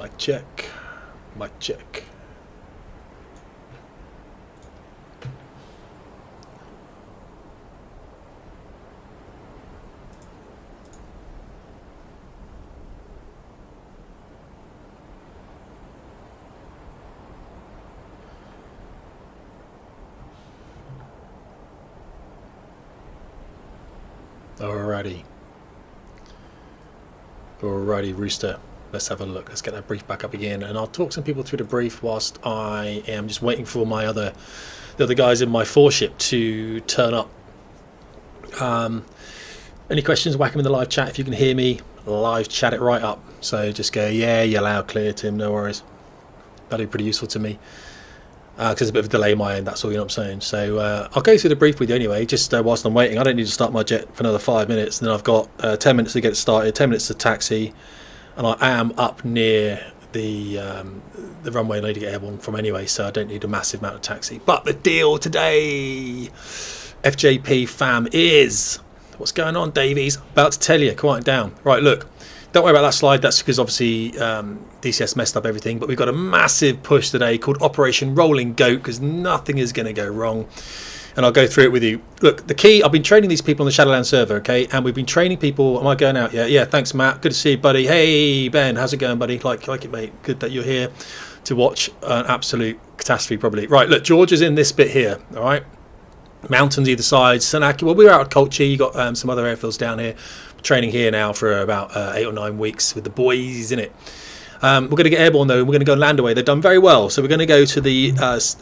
Mic check. Mic check. Alrighty, Rooster. Let's have a look. Let's get that brief back up again, and I'll talk some people through the brief whilst I am just waiting for the other guys in my 4-ship to turn up. Any questions? Whack them in the live chat if you can hear me. Live chat it right up. So just go, yeah, you're loud, clear, Tim. No worries. That'd be pretty useful to me. Because there's a bit of a delay on my end, that's all, you know what I'm saying. So I'll go through the brief with you anyway, just whilst I'm waiting. I don't need to start my jet for another 5 minutes, and then I've got 10 minutes to get it started, 10 minutes to taxi, and I am up near the runway I need to get airborne from anyway, so I don't need a massive amount of taxi. But the deal today, FJP fam, is... What's going on, Davies? About to tell you, quiet down. Right, look. Don't worry about that slide, that's because obviously DCS messed up everything, but we've got a massive push today called Operation Rolling Goat, because nothing is going to go wrong, and I'll go through it with you. Look, the key, I've been training these people on the Shadowlands server, okay, and we've been training people. Am I going out yet? Yeah, thanks, Matt. Good to see you, buddy. Hey, Ben, how's it going, buddy? Like it, mate. Good that you're here to watch an absolute catastrophe, probably. Right, look, George is in this bit here, all right? Mountains either side, Sanaki. Well, we were out at Colchi. You got some other airfields down here. Training here now for about 8 or 9 weeks with the boys in it. We're going to get airborne though. We're going to go Landaway. They've done very well, so we're going to go to the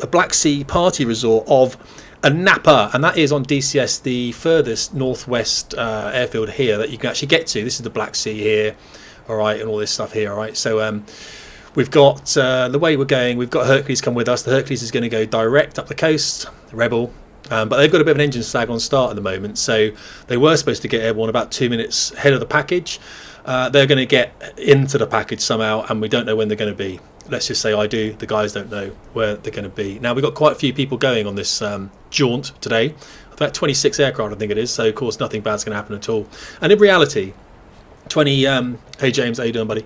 Black Sea party resort of Anapa, and that is on DCS, the furthest northwest airfield here that you can actually get to. This is the Black Sea here, all right, and all this stuff here, all right. So we've got the way we're going. We've got Hercules come with us. The Hercules is going to go direct up the coast, Rebel. But they've got a bit of an engine sag on start at the moment, so they were supposed to get airborne about 2 minutes ahead of the package. They're going to get into the package somehow, and we don't know when they're going to be. Let's just say I do. The guys don't know where they're going to be. Now, we've got quite a few people going on this jaunt today. About 26 aircraft, I think it is, so of course nothing bad's going to happen at all. And in reality, hey James, how you doing, buddy?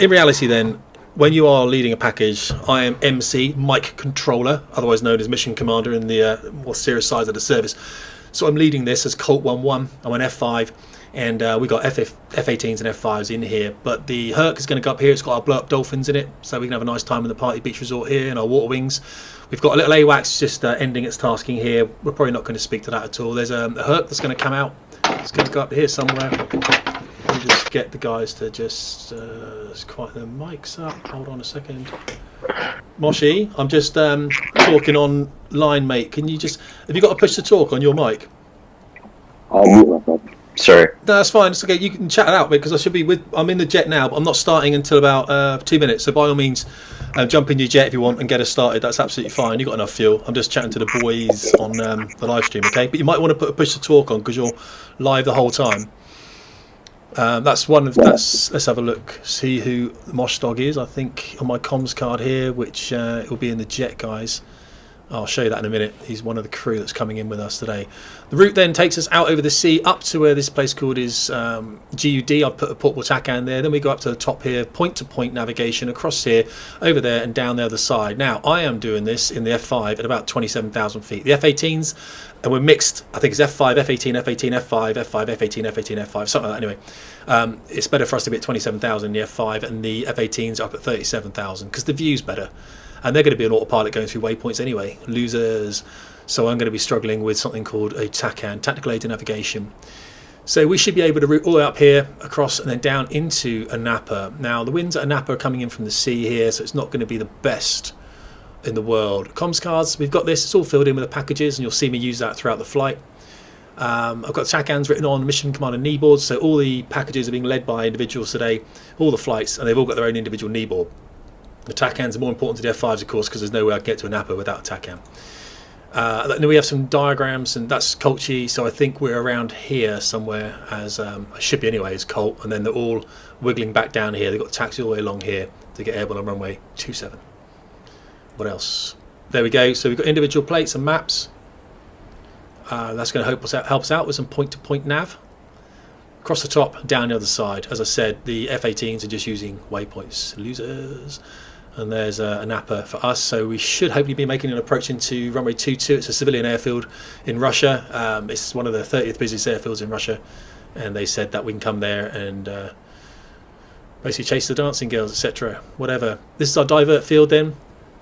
In reality then, when you are leading a package, I am MC, Mike Controller, otherwise known as Mission Commander in the more serious side of the service. So I'm leading this as Colt 1-1. I'm an F5, and we got F-18s and F5s in here. But the Herc is going to go up here. It's got our blow-up Dolphins in it, so we can have a nice time in the Party Beach Resort here in our water wings. We've got a little AWACS just ending its tasking here. We're probably not going to speak to that at all. There's a Herc that's going to come out. It's going to go up here somewhere. Let me just get the guys to just quiet their mics up. Hold on a second. Moshi, I'm just talking on line, mate. Can you just... Have you got to push to talk on your mic? Sorry. No, that's fine. It's okay. You can chat it out, because I should be with... I'm in the jet now, but I'm not starting until about 2 minutes. So by all means, jump in your jet if you want and get us started. That's absolutely fine. You've got enough fuel. I'm just chatting to the boys on the live stream, okay? But you might want to put a push to talk on, because you're live the whole time. That's one of let's have a look, see who Mosh Dog is. I think on my comms card here, which it will be in the jet, guys. I'll show you that in a minute. He's one of the crew that's coming in with us today. The route then takes us out over the sea up to where this place called is GUD. I've put a portable TACAN there. Then we go up to the top here, point-to-point navigation across here, over there and down the other side. Now, I am doing this in the F5 at about 27,000 feet. The F-18s, and we're mixed, I think it's F5, F-18, F-18, F5, F5, F-18, F-18, F5, something like that anyway. It's better for us to be at 27,000 in the F5, and the F-18s are up at 37,000 because the view's better. And they're going to be an autopilot going through waypoints anyway, losers. So I'm going to be struggling with something called a TACAN, Tactical Aid to Navigation. So we should be able to route all the way up here, across, and then down into Anapa. Now, the winds at Anapa are coming in from the sea here, so it's not going to be the best in the world. Comms cards, we've got this. It's all filled in with the packages, and you'll see me use that throughout the flight. I've got TACANs written on Mission Commander knee boards, so all the packages are being led by individuals today, all the flights, and they've all got their own individual knee board. The TACANs are more important to the F5s, of course, because there's no way I'd get to Anapa without a TACAN. Then we have some diagrams, and that's Colchi, so I think we're around here somewhere, as I should be anyway, as Colt, and then they're all wiggling back down here. They've got taxi all the way along here to get airborne on runway 27. What else? There we go. So we've got individual plates and maps. That's going to help us out with some point-to-point nav. across the top, down the other side. As I said, the F-18s are just using waypoints. Losers. And there's Anapa for us, so we should hopefully be making an approach into runway 22. It's a civilian airfield in Russia. It's one of the 30th busiest airfields in Russia, and they said that we can come there and basically chase the dancing girls, etc. Whatever. This is our divert field then.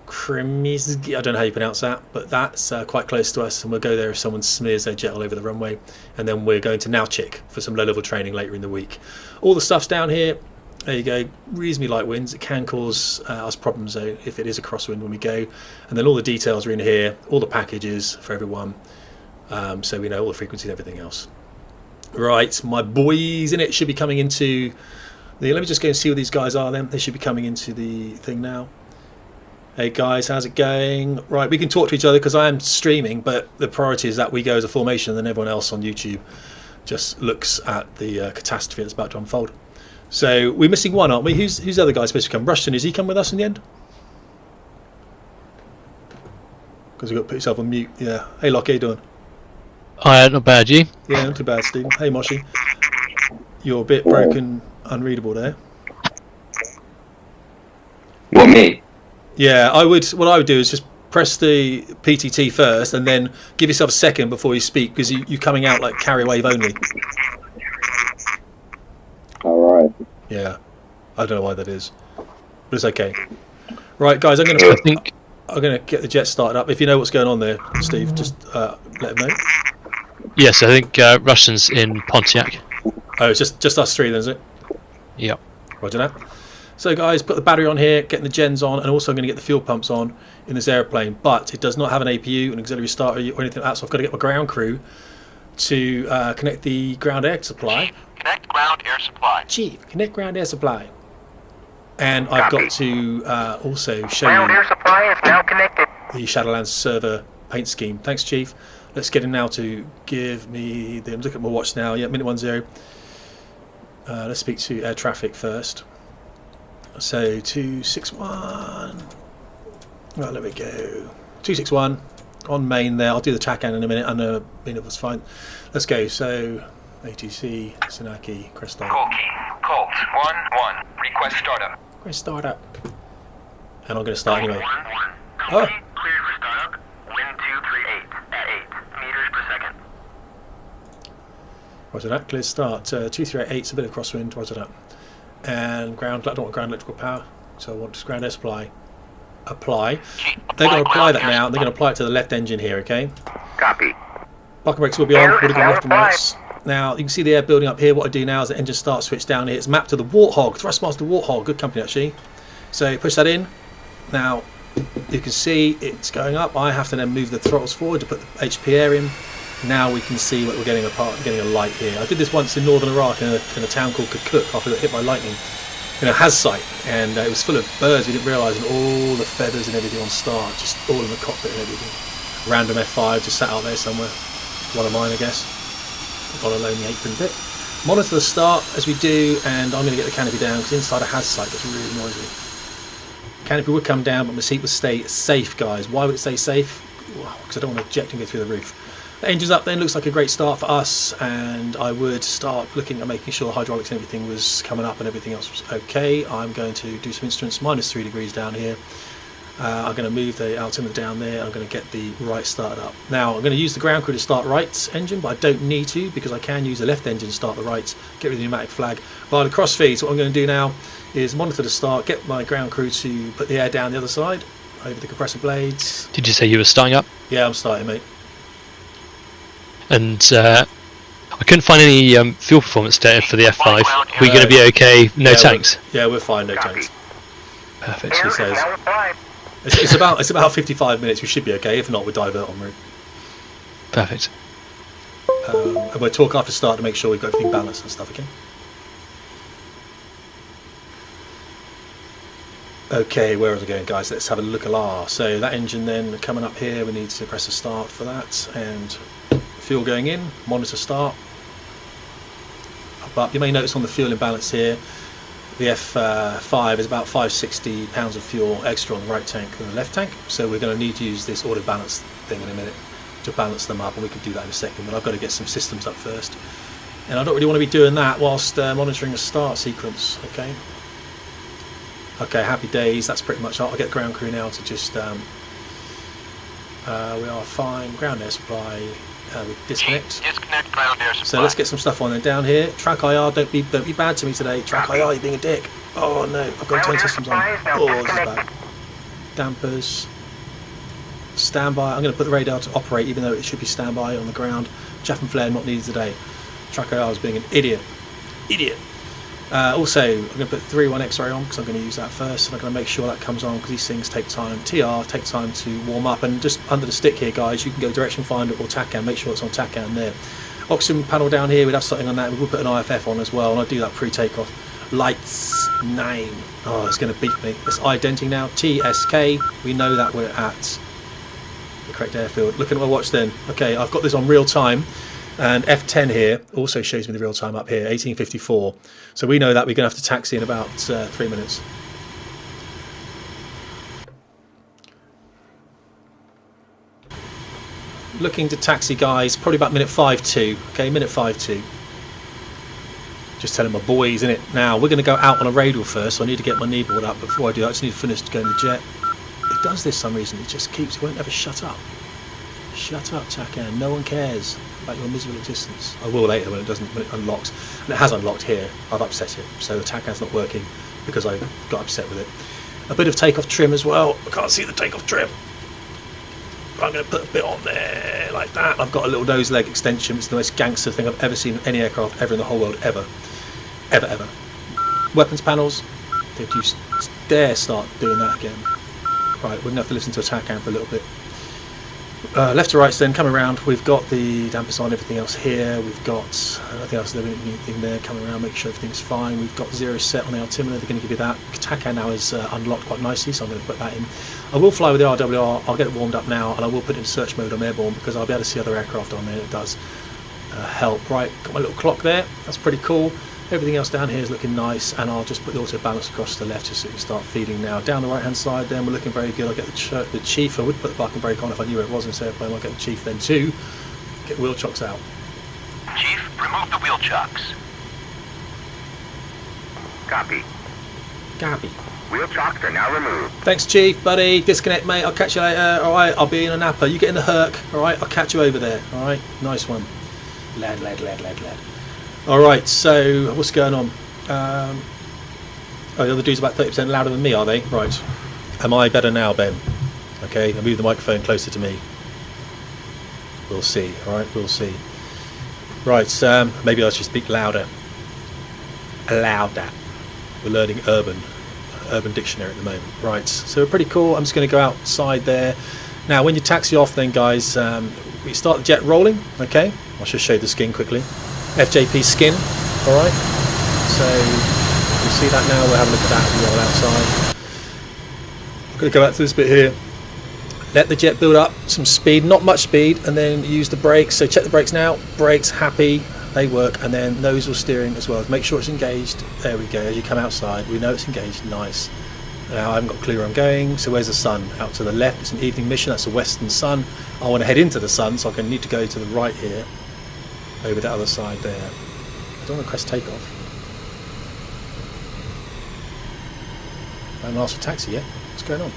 Kremizgi, I don't know how you pronounce that, but that's quite close to us, and we'll go there if someone smears their jet all over the runway. And then we're going to Nauchik for some low-level training later in the week. All the stuff's down here. There you go, reasonably light winds. It can cause us problems though if it is a crosswind when we go. And then all the details are in here, all the packages for everyone, so we know all the frequency and everything else. Right, my boys in it should be coming into the, let me just go and see what these guys are then. They should be coming into the thing now. Hey guys, how's it going? Right, we can talk to each other because I am streaming, but the priority is that we go as a formation and then everyone else on YouTube just looks at the catastrophe that's about to unfold. So we're missing one, aren't we? Who's the other guy supposed to come? Rushton, is he come with us in the end? Because you've got to put yourself on mute. Yeah. Hey Locke, how you doing? Hi, not bad, you? Yeah, not too bad, Steve. Hey Moshi. You're a bit broken, unreadable there. What, me? Yeah, what I would do is just press the PTT first and then give yourself a second before you speak, because you're coming out like carrier wave only. Alright. Yeah, I don't know why that is, but it's okay. Right, guys, I'm going to get the jet started up. If you know what's going on there, Steve, just let them know. Yes, I think Russians in Pontiac. Oh, it's just us three then, is it? Yep. Roger that. So, guys, put the battery on here, getting the gens on, and also I'm going to get the fuel pumps on in this airplane. But it does not have an APU, an auxiliary starter, or anything like that. So I've got to get my ground crew to connect the ground air supply. Connect ground air supply. Chief, connect ground air supply. And I've got to also show Ground you air supply is now connected. the Shadowlands server paint scheme. Thanks, Chief. Let's get him now to give me the... I'm looking at my watch now. Yeah, minute 10. Let's speak to air traffic first. So 261. Right, there we go. 261 on main there. I'll do the TACAN in a minute. I know it was fine. Let's go. So ATC, Sinaki, crest startup. Cold key. Colt 1-1. Request startup. Crest startup. And I'm going to start anyway. 1-1. Oh. Cleared for startup. Wind 238 at 8 meters per second. Roger that. Clear start. 2388. It's a bit of crosswind. Roger that. And ground. I don't want ground electrical power, so I want just ground air supply. Apply. They're going to apply that now. They're going to apply it to the left engine here. Okay. Copy. Bucket brakes will be on. Would have gone left and right. Now you can see the air building up here. What I do now is the engine start switch down here. It's mapped to the Warthog, Thrustmaster Warthog. Good company actually. So push that in. Now you can see it's going up. I have to then move the throttles forward to put the HP air in. Now we can see what we're getting getting a light here. I did this once in northern Iraq in a town called Kirkuk after it got hit by lightning in a Haz site, and it was full of birds we didn't realise, and all the feathers and everything on start, just all in the cockpit and everything. Random F5 just sat out there somewhere. One of mine, I guess. Got a lonely apron bit. Monitor the start as we do, and I'm going to get the canopy down because inside a Haz site gets really noisy. Canopy would come down, but my seat would stay safe, guys. Why would it stay safe? Because I don't want to eject and go through the roof. The engine's up then, looks like a great start for us, and I would start looking at making sure hydraulics and everything was coming up and everything else was okay. I'm going to do some instruments, -3 degrees down here. I'm going to move the altimeter down there. I'm going to get the right started up. Now I'm going to use the ground crew to start the right engine, but I don't need to because I can use the left engine to start the right, get rid of the pneumatic flag. Via the crossfeed, so what I'm going to do now is monitor the start, get my ground crew to put the air down the other side, over the compressor blades. Did you say you were starting up? Yeah, I'm starting, mate. And I couldn't find any fuel performance data for the F5. Are we going to be okay? No tanks? Yeah, we're fine, no tanks. Perfect. She says. It's about 55 minutes, we should be okay. If not, we'll divert en route. Perfect. And we'll talk after start to make sure we've got everything balanced and stuff, okay? Okay, where was I going, guys? Let's have a look. So that engine then coming up here, we need to press a start for that, and fuel going in, monitor start. But you may notice on the fuel imbalance here, the F5 is about 560 pounds of fuel extra on the right tank than the left tank, so we're going to need to use this auto balance thing in a minute to balance them up, and we can do that in a second, but I've got to get some systems up first. And I don't really want to be doing that whilst monitoring a start sequence. Okay. Okay, happy days. That's pretty much it. I'll get ground crew now to just. We are fine. Ground air supply. We disconnect. Disconnect ground air supply. So let's get some stuff on then. Down here, track IR. Don't be bad to me today. Track IR. You're being a dick. Oh no, I've got to turn systems on. Oh, this is bad. Dampers. Standby. I'm going to put the radar to operate, even though it should be standby on the ground. Chaff and flare not needed today. Track IR is being an idiot. Also, I'm going to put 3-1 X-ray on because I'm going to use that first, and I'm going to make sure that comes on because these things take time. TR take time to warm up, and just under the stick here, guys, you can go direction finder or TACAN. Make sure it's on TACAN there. Oxygen panel down here, we'd have something on that. We will put an IFF on as well, and I'll do that pre-takeoff. Lights 9. Oh, it's going to beat me. It's identing now. TSK. We know that we're at the correct airfield. Look at my watch then. Okay, I've got this on real time. And F10 here also shows me the real time up here, 1854. So we know that we're going to have to taxi in about 3 minutes. Looking to taxi, guys, probably about minute 5-2. Okay, minute 5-2. Just telling my boys, innit? Now, we're going to go out on a radial first, so I need to get my kneeboard up. But before I do that, I just need to finish going to the jet. It does this for some reason. It just keeps, it won't ever shut up. Shut up, Takan. No one cares about your miserable existence. I will later when it unlocks. And it has unlocked here. I've upset it. So the Takan's not working because I got upset with it. A bit of takeoff trim as well. I can't see the takeoff trim. I'm going to put a bit on there like that. I've got a little nose leg extension. It's the most gangster thing I've ever seen in any aircraft ever in the whole world. Ever. Ever. Weapons panels. Don't you dare start doing that again. Right, we're going to have to listen to a Takan for a little bit. Left to right then, come around, we've got the dampers on, everything else here, we've got nothing else, anything there, coming around, make sure everything's fine. We've got 0 set on the altimeter, they're going to give you that. Takan now is unlocked quite nicely, so I'm going to put that in. I will fly with the RWR, I'll get it warmed up now, and I will put it in search mode on airborne because I'll be able to see other aircraft on there. It does help. Right, got my little clock there, that's pretty cool. Everything else down here is looking nice, and I'll just put the auto balance across to the left just so you can start feeding now. Down the right hand side then, we're looking very good. I'll get the chief. I would put the parking brake on if I knew where it was in this airplane. I'll get the chief then too. Get wheel chocks out. Chief, remove the wheel chocks. Copy. Wheel chocks are now removed. Thanks, Chief, buddy. Disconnect, mate. I'll catch you later. Alright, I'll be in Anapa. You get in the Herc. Alright, I'll catch you over there. Alright, nice one. Lad. Alright, so what's going on? The other dude's about 30% louder than me, are they? Right. Am I better now, Ben? Okay, I'll move the microphone closer to me. We'll see, alright, we'll see. Right, maybe I should speak louder. Louder. We're learning Urban Dictionary at the moment. Right, so we're pretty cool. I'm just going to go outside there. Now, when you taxi off then, guys, we start the jet rolling, okay? I'll just show you the skin quickly. FJP skin, alright, so you see that now, we'll have a look at that as we roll outside. I'm going to go back to this bit here, let the jet build up some speed, not much speed, and then use the brakes. So check the brakes now, brakes, happy, they work, and then nozzle steering as well, make sure it's engaged. There we go, as you come outside, we know it's engaged, nice. Now I haven't got a clue where I'm going, so where's the sun? Out to the left, it's an evening mission, that's the western sun. I want to head into the sun, so I need to go to the right here. Over that other side there. I don't want to request takeoff. I haven't asked for taxi yet. What's going on?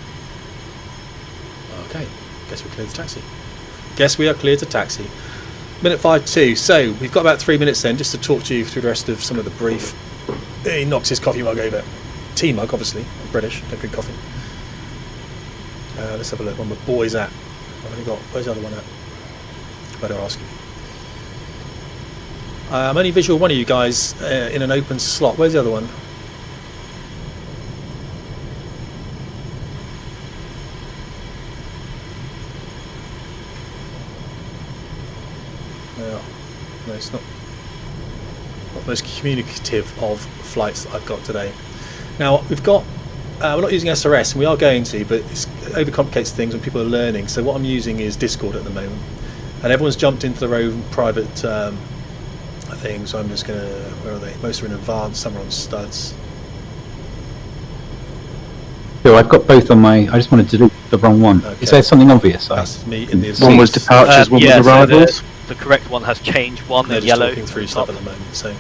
Okay, guess we're cleared to taxi. Guess we are cleared to taxi. Minute 5-2. So we've got about 3 minutes then just to talk to you through the rest of some of the brief. He knocks his coffee mug over. Tea mug, obviously. I'm British, don't drink coffee. Let's have a look. Where my boy's at. I've only got. Where's the other one at? Better ask him. I'm only visual one of you guys in an open slot. Where's the other one? No, it's not the most communicative of flights that I've got today. Now we've got, we're not using SRS, and we are going to, but it overcomplicates things when people are learning. So what I'm using is Discord at the moment, and everyone's jumped into their own private thing. So I'm just gonna, where are they? Most are in advanced, some are on studs. So I've got both on my. I just wanted to do the wrong one. Okay. Is there something obvious? That's me in the One was departures, one was arrivals. the correct one has changed. One They're in just yellow. talking through stuff at the moment, so.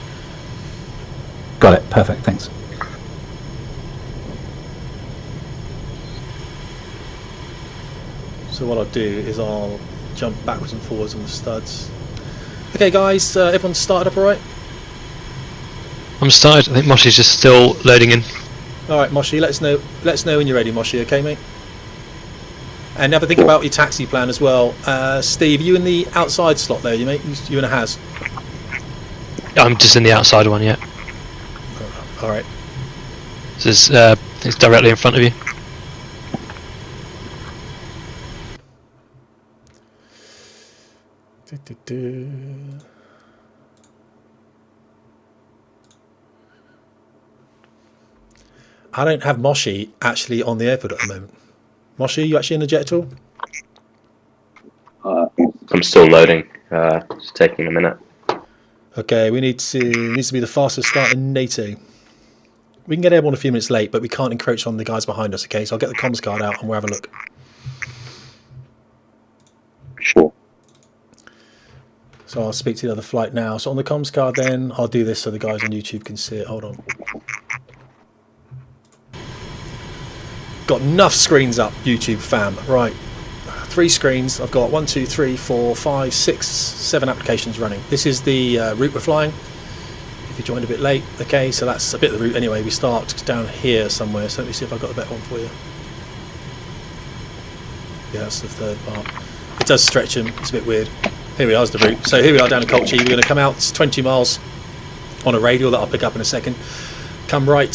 Got it. Perfect. Thanks. So what I'll do is I'll jump backwards and forwards on the studs. Okay, guys, everyone's started up all right? I'm started. I think Moshi's just still loading in. All right, Moshi, let us know when you're ready, Moshi. Okay, mate. And have a think about your taxi plan as well. Steve, you in the outside slot there, you mate? You in a has? I'm just in the outside one, yeah. All right. This is it's directly in front of you. I don't have Moshi actually on the airport at the moment. Moshi, you actually in the jet at all? I'm still loading. It's taking a minute. Okay, needs to be the fastest start in NATO. We can get airborne a few minutes late, but we can't encroach on the guys behind us, okay? So I'll get the comms card out and we'll have a look. Sure. So I'll speak to the other flight now. So on the comms card then, I'll do this so the guys on YouTube can see it. Hold on. Got enough screens up, YouTube fam. Right. 3 screens. I've got 1, 2, 3, 4, 5, 6, 7 applications running. This is the route we're flying. If you joined a bit late, okay, so that's a bit of the route anyway. We start down here somewhere. So let me see if I've got a better one for you. Yeah, that's the third part. It does stretch them. It's a bit weird. Here we are, is the route. So here we are down in Colchi. We're going to come out. It's 20 miles on a radial that I'll pick up in a second. Come right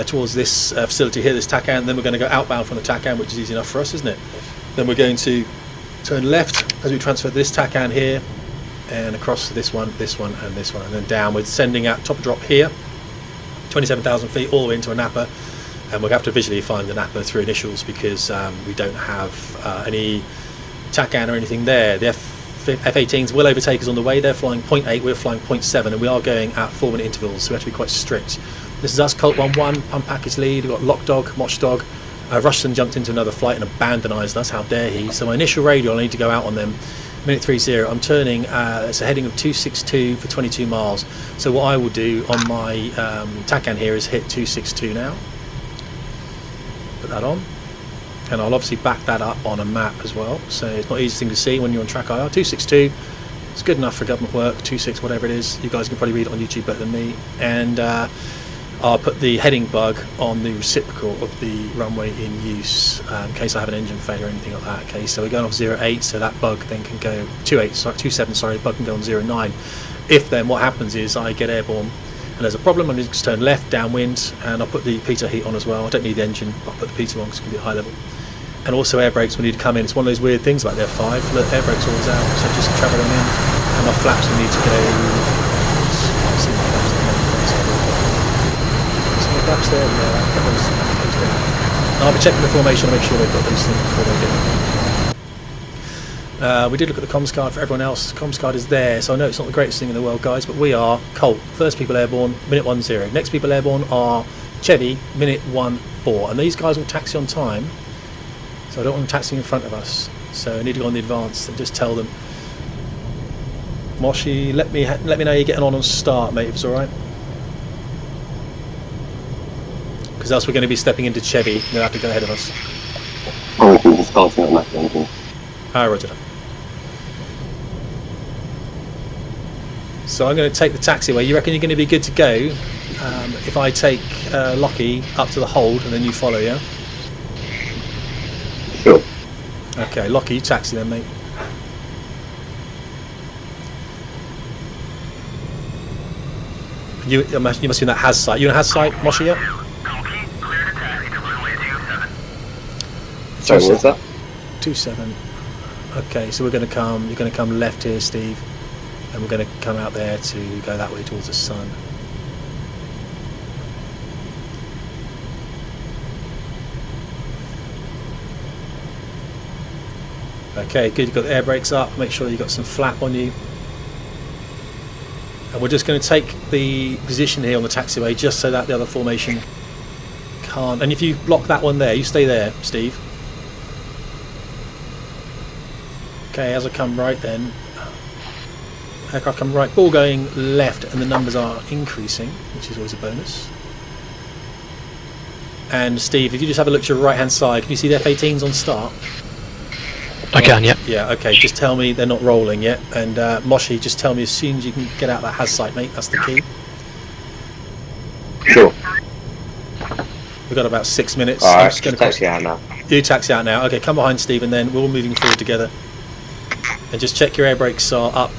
towards this facility here, this TACAN. Then we're going to go outbound from the TACAN, which is easy enough for us, isn't it? Then we're going to turn left as we transfer this TACAN here and across this one, and this one, and then down. We're sending out top drop here, 27,000 feet all the way into Anapa, and we'll have to visually find Anapa through initials because we don't have any TACAN or anything there. The F-18s will overtake us on the way. They're flying 0.8, we're flying 0.7, and we are going at 4-minute intervals, so we have to be quite strict. This is us, Colt 1-1, pump package lead. We've got Lockdog, Mosh-Dog. Rushton jumped into another flight and abandonized us. How dare he? So my initial radial, I need to go out on them. Minute 30. I'm turning. It's a heading of 262 for 22 miles. So what I will do on my TACAN here is hit 262 now. Put that on. And I'll obviously back that up on a map as well. So it's not the easiest thing to see when you're on track IR. 262. It's good enough for government work. 26, whatever it is. You guys can probably read it on YouTube better than me. And I'll put the heading bug on the reciprocal of the runway in use in case I have an engine failure or anything like that. Okay, so we're going off 08, so that bug then can go 27. Sorry, the bug can go on 09. If then what happens is I get airborne and there's a problem, I need to turn left downwind, and I'll put the pitot heat on as well. I don't need the engine, but I'll put the pitot on because it's going to be at high level. And also air brakes will need to come in. It's one of those weird things about the F5. Look, air brakes are always out, so just travel them in. And my flaps will need to go. Flaps there, yeah, got those there. And I'll be checking the formation to make sure they've got those things before they do. We did look at the comms card for everyone else. The comms card is there, so I know it's not the greatest thing in the world, guys, but we are Colt, first people airborne, minute 10. Next people airborne are Chevy, minute 14. And these guys will taxi on time, so I don't want them taxiing in front of us. So I need to go on the advance and just tell them. Moshi, let me know how you're getting on start, mate, if it's alright. Because else we're going to be stepping into Chevy and they'll have to go ahead of us. Starting on that engine. Roger. So I'm going to take the taxiway. You reckon you're going to be good to go if I take Lockie up to the hold and then you follow, yeah? Sure. Okay, Lockie, you taxi then, mate. You must be in that has site. You in a has site, Moshi, yeah? Sorry, what's that? 27. Okay, so we're going to come. You're going to come left here, Steve, and we're going to come out there to go that way towards the sun. Okay, good. You've got the air brakes up. Make sure you've got some flap on you. And we're just going to take the position here on the taxiway, just so that the other formation can't. And if you block that one there, you stay there, Steve. Okay, as I come right then, Aircraft coming right, ball going left, and the numbers are increasing, which is always a bonus. And Steve, if you just have a look to your right hand side, can you see the F-18s on start? I can, yeah. Yeah, okay, just tell me they're not rolling yet. And Moshi, just tell me as soon as you can get out that has sight, mate, that's the key. Sure. We've got about 6 minutes. Alright, I'm just going to taxi out now. You taxi out now. Okay, come behind Steve, and then we're all moving forward together. And just check your air brakes are up,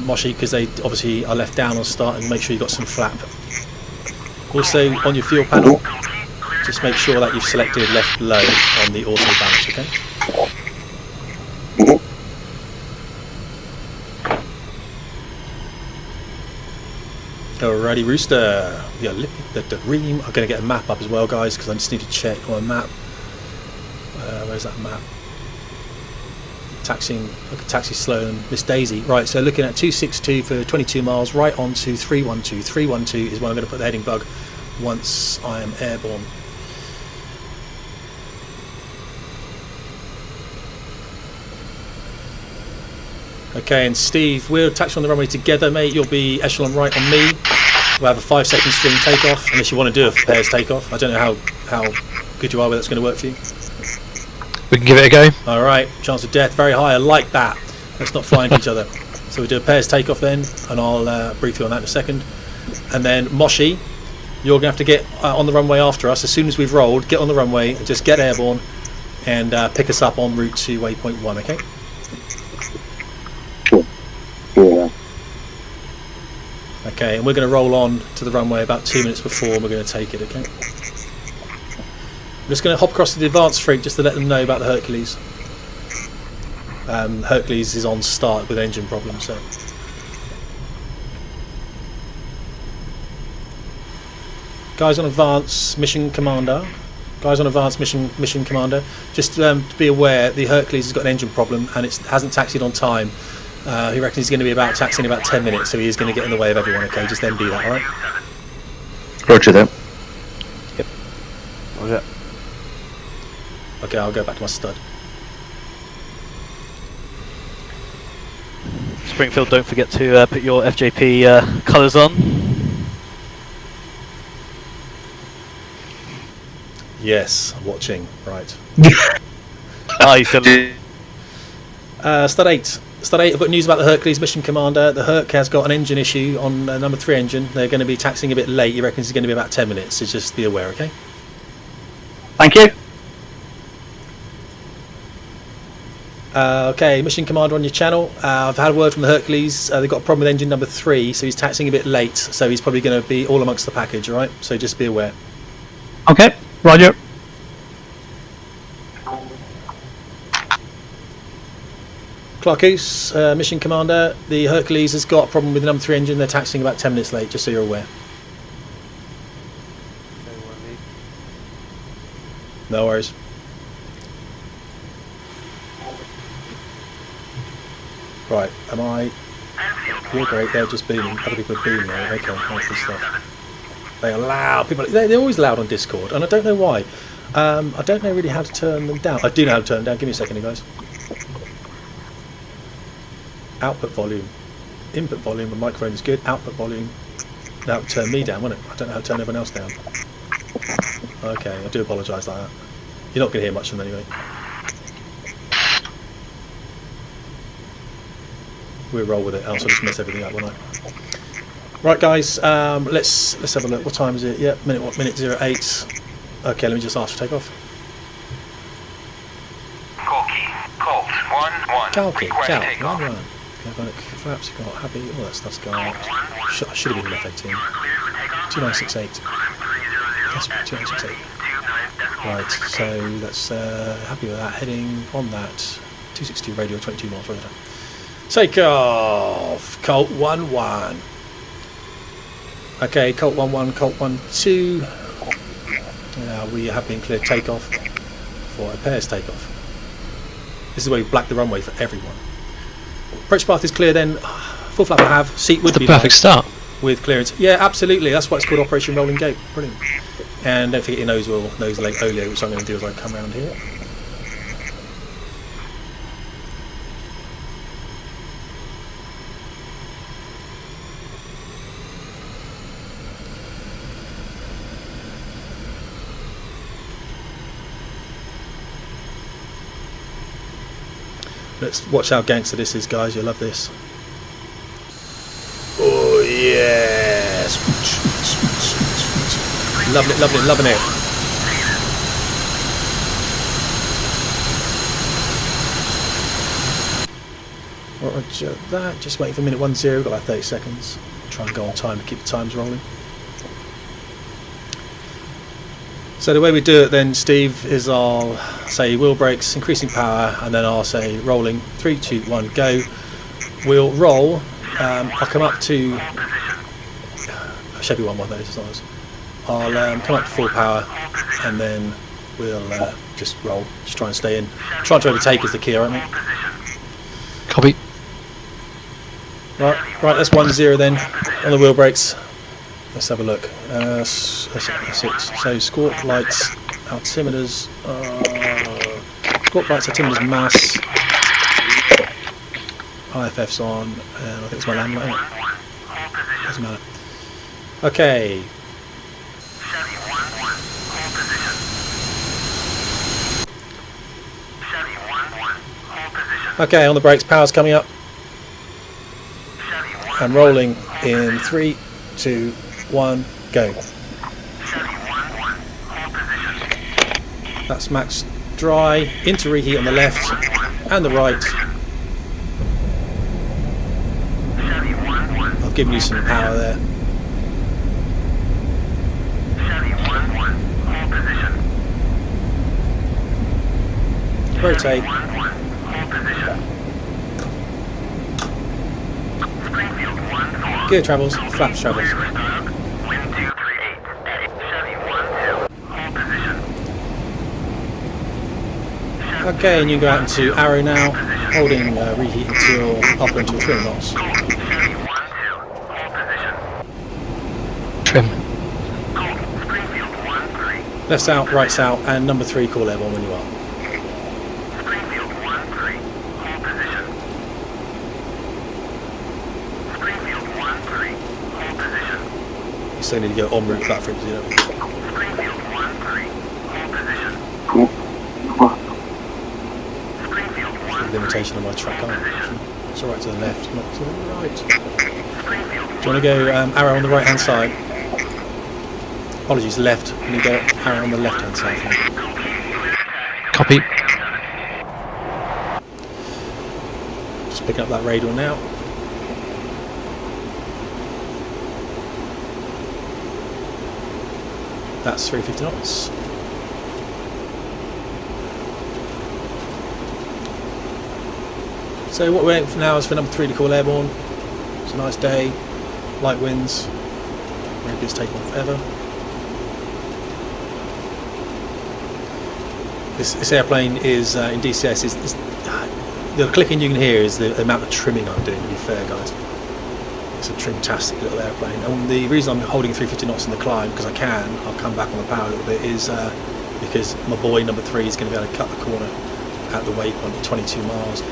Moshi, because they obviously are left down on start, and make sure you've got some flap. Also, on your fuel panel, just make sure that you've selected left low on the auto balance, okay? Alrighty, Rooster. Yeah, the ream. I'm going to get a map up as well, guys, because I just need to check on a map. Where's that map? Taxiing. Look at taxi slow and Miss Daisy. Right, so looking at 262 for 22 miles, right on to 312. 312 is where I'm going to put the heading bug once I am airborne. Okay, and Steve, we'll taxi on the runway together, mate. You'll be echelon right on me. We'll have a 5-second string takeoff, unless you want to do a pairs takeoff. I don't know how good you are, whether that's going to work for you. We can give it a go. Alright, chance of death very high. I like that. Let's not fly into each other. So we do a pairs takeoff then, and I'll brief you on that in a second. And then Moshi, you're going to have to get on the runway after us. As soon as we've rolled, get on the runway and just get airborne and pick us up en route to Waypoint 1, okay? Yeah. Okay, and we're going to roll on to the runway about 2 minutes before, and we're going to take it, okay? I'm just going to hop across to the advanced freight just to let them know about the Hercules. Hercules is on start with engine problems, so... Guys on advance, mission commander. Guys on advance, mission commander. Just to be aware, the Hercules has got an engine problem and it hasn't taxied on time. He reckons he's going to be about taxiing in about 10 minutes, so he is going to get in the way of everyone, okay? Just then do that, alright? Roger that. Yep. Roger. Okay, I'll go back to my stud. Springfield, don't forget to put your FJP colours on. Yes, I'm watching, right. You still... Stud 8. Stud 8, I've got news about the Hercules mission commander. The Herc has got an engine issue on number 3 engine. They're going to be taxiing a bit late. He reckons it's going to be about 10 minutes, so just be aware, okay? Thank you. Okay, mission commander on your channel. I've had a word from the Hercules. They've got a problem with engine number 3, so he's taxiing a bit late, so he's probably going to be all amongst the package, alright? So just be aware. Okay, roger. Clarkus, mission commander. The Hercules has got a problem with the number 3 engine. They're taxiing about 10 minutes late, just so you're aware. No worries. Right, am I... You're great, they're just beaming. Other people are beaming, right? Okay, nice good stuff. They allow people... They're always loud on Discord, and I don't know why. I don't know really how to turn them down. I do know how to turn them down. Give me a second, you guys. Output volume. Input volume, the microphone is good. Output volume. That would turn me down, wouldn't it? I don't know how to turn everyone else down. Okay, I do apologise like that. You're not going to hear much from them anyway. We'll roll with it, else I'll just mess everything up, won't I? Right, guys, let's have a look. What time is it? Yep, minute 08. Okay, let me just ask for takeoff. Colt 1-1. Calky, Request Cal, takeoff. 1-1. Flaps, you've got happy, all that stuff's gone out. I should have been an F-18. 2968. Yes, 2968. Right, so that's happy with that. Heading on that. 262 radio, 22 miles radar. Takeoff! Colt 1-1. Okay, Colt 1-1, Colt 1-2. We have been cleared takeoff for a pairs takeoff. This is where we black the runway for everyone. Approach path is clear then. Full flap I have. Seat would It's be a perfect start. with clearance. Yeah, absolutely. That's why it's called Operation Rolling Gate. Brilliant. And don't forget your nose lake oleo, which I'm going to do as I come around here. Let's watch how gangster this is, guys. You'll love this. Oh yes! Loving it, loving it, loving it. Roger that. Just waiting for minute 10. We've got about 30 seconds. Try and go on time to keep the times rolling. So the way we do it then, Steve, is I'll say wheel brakes, increasing power, and then I'll say rolling. 3, 2, 1, go. We'll roll. I'll come up to Chevy 1 that is, as I'll come up to full power, and then we'll just roll. Just try and stay in. Trying to overtake is the key, alright, mate? Copy. Right, that's 1-0 then on the wheel brakes. Let's have a look. That's it. So squawk lights, altimeters, squawk lights, altimeters, mass, IFF's on, and I think it's my landway. Doesn't matter. Okay. Okay, on the brakes, power's coming up. And rolling in 3, 2, 1, go. That's max dry, into reheat on the left and the right. I've given you some power there. Rotate. Gear travels, flaps travels. Okay, and you go out into arrow now, holding reheat until up until 3 knots. Trim. Left's out, right's out, and number 3 call airborne when you are. You still need to go en route for that frequency, don't you? Limitation on my track arm. It's alright to the left, not to the right. Do you want to go arrow on the right hand side? Apologies, left. And you go arrow on the left hand side. Copy. Just picking up that radar now. That's 350 knots. So what we're waiting for now is for number 3 to call airborne. It's a nice day, light winds, Arabia's taking off ever. This airplane is in DCS is the clicking you can hear is the amount of trimming I'm doing, to be fair, guys. It's a trim-tastic little airplane, and the reason I'm holding 350 knots in the climb, because I can, I'll come back on the power a little bit, is because my boy number 3 is going to be able to cut the corner at the waypoint at 22 miles.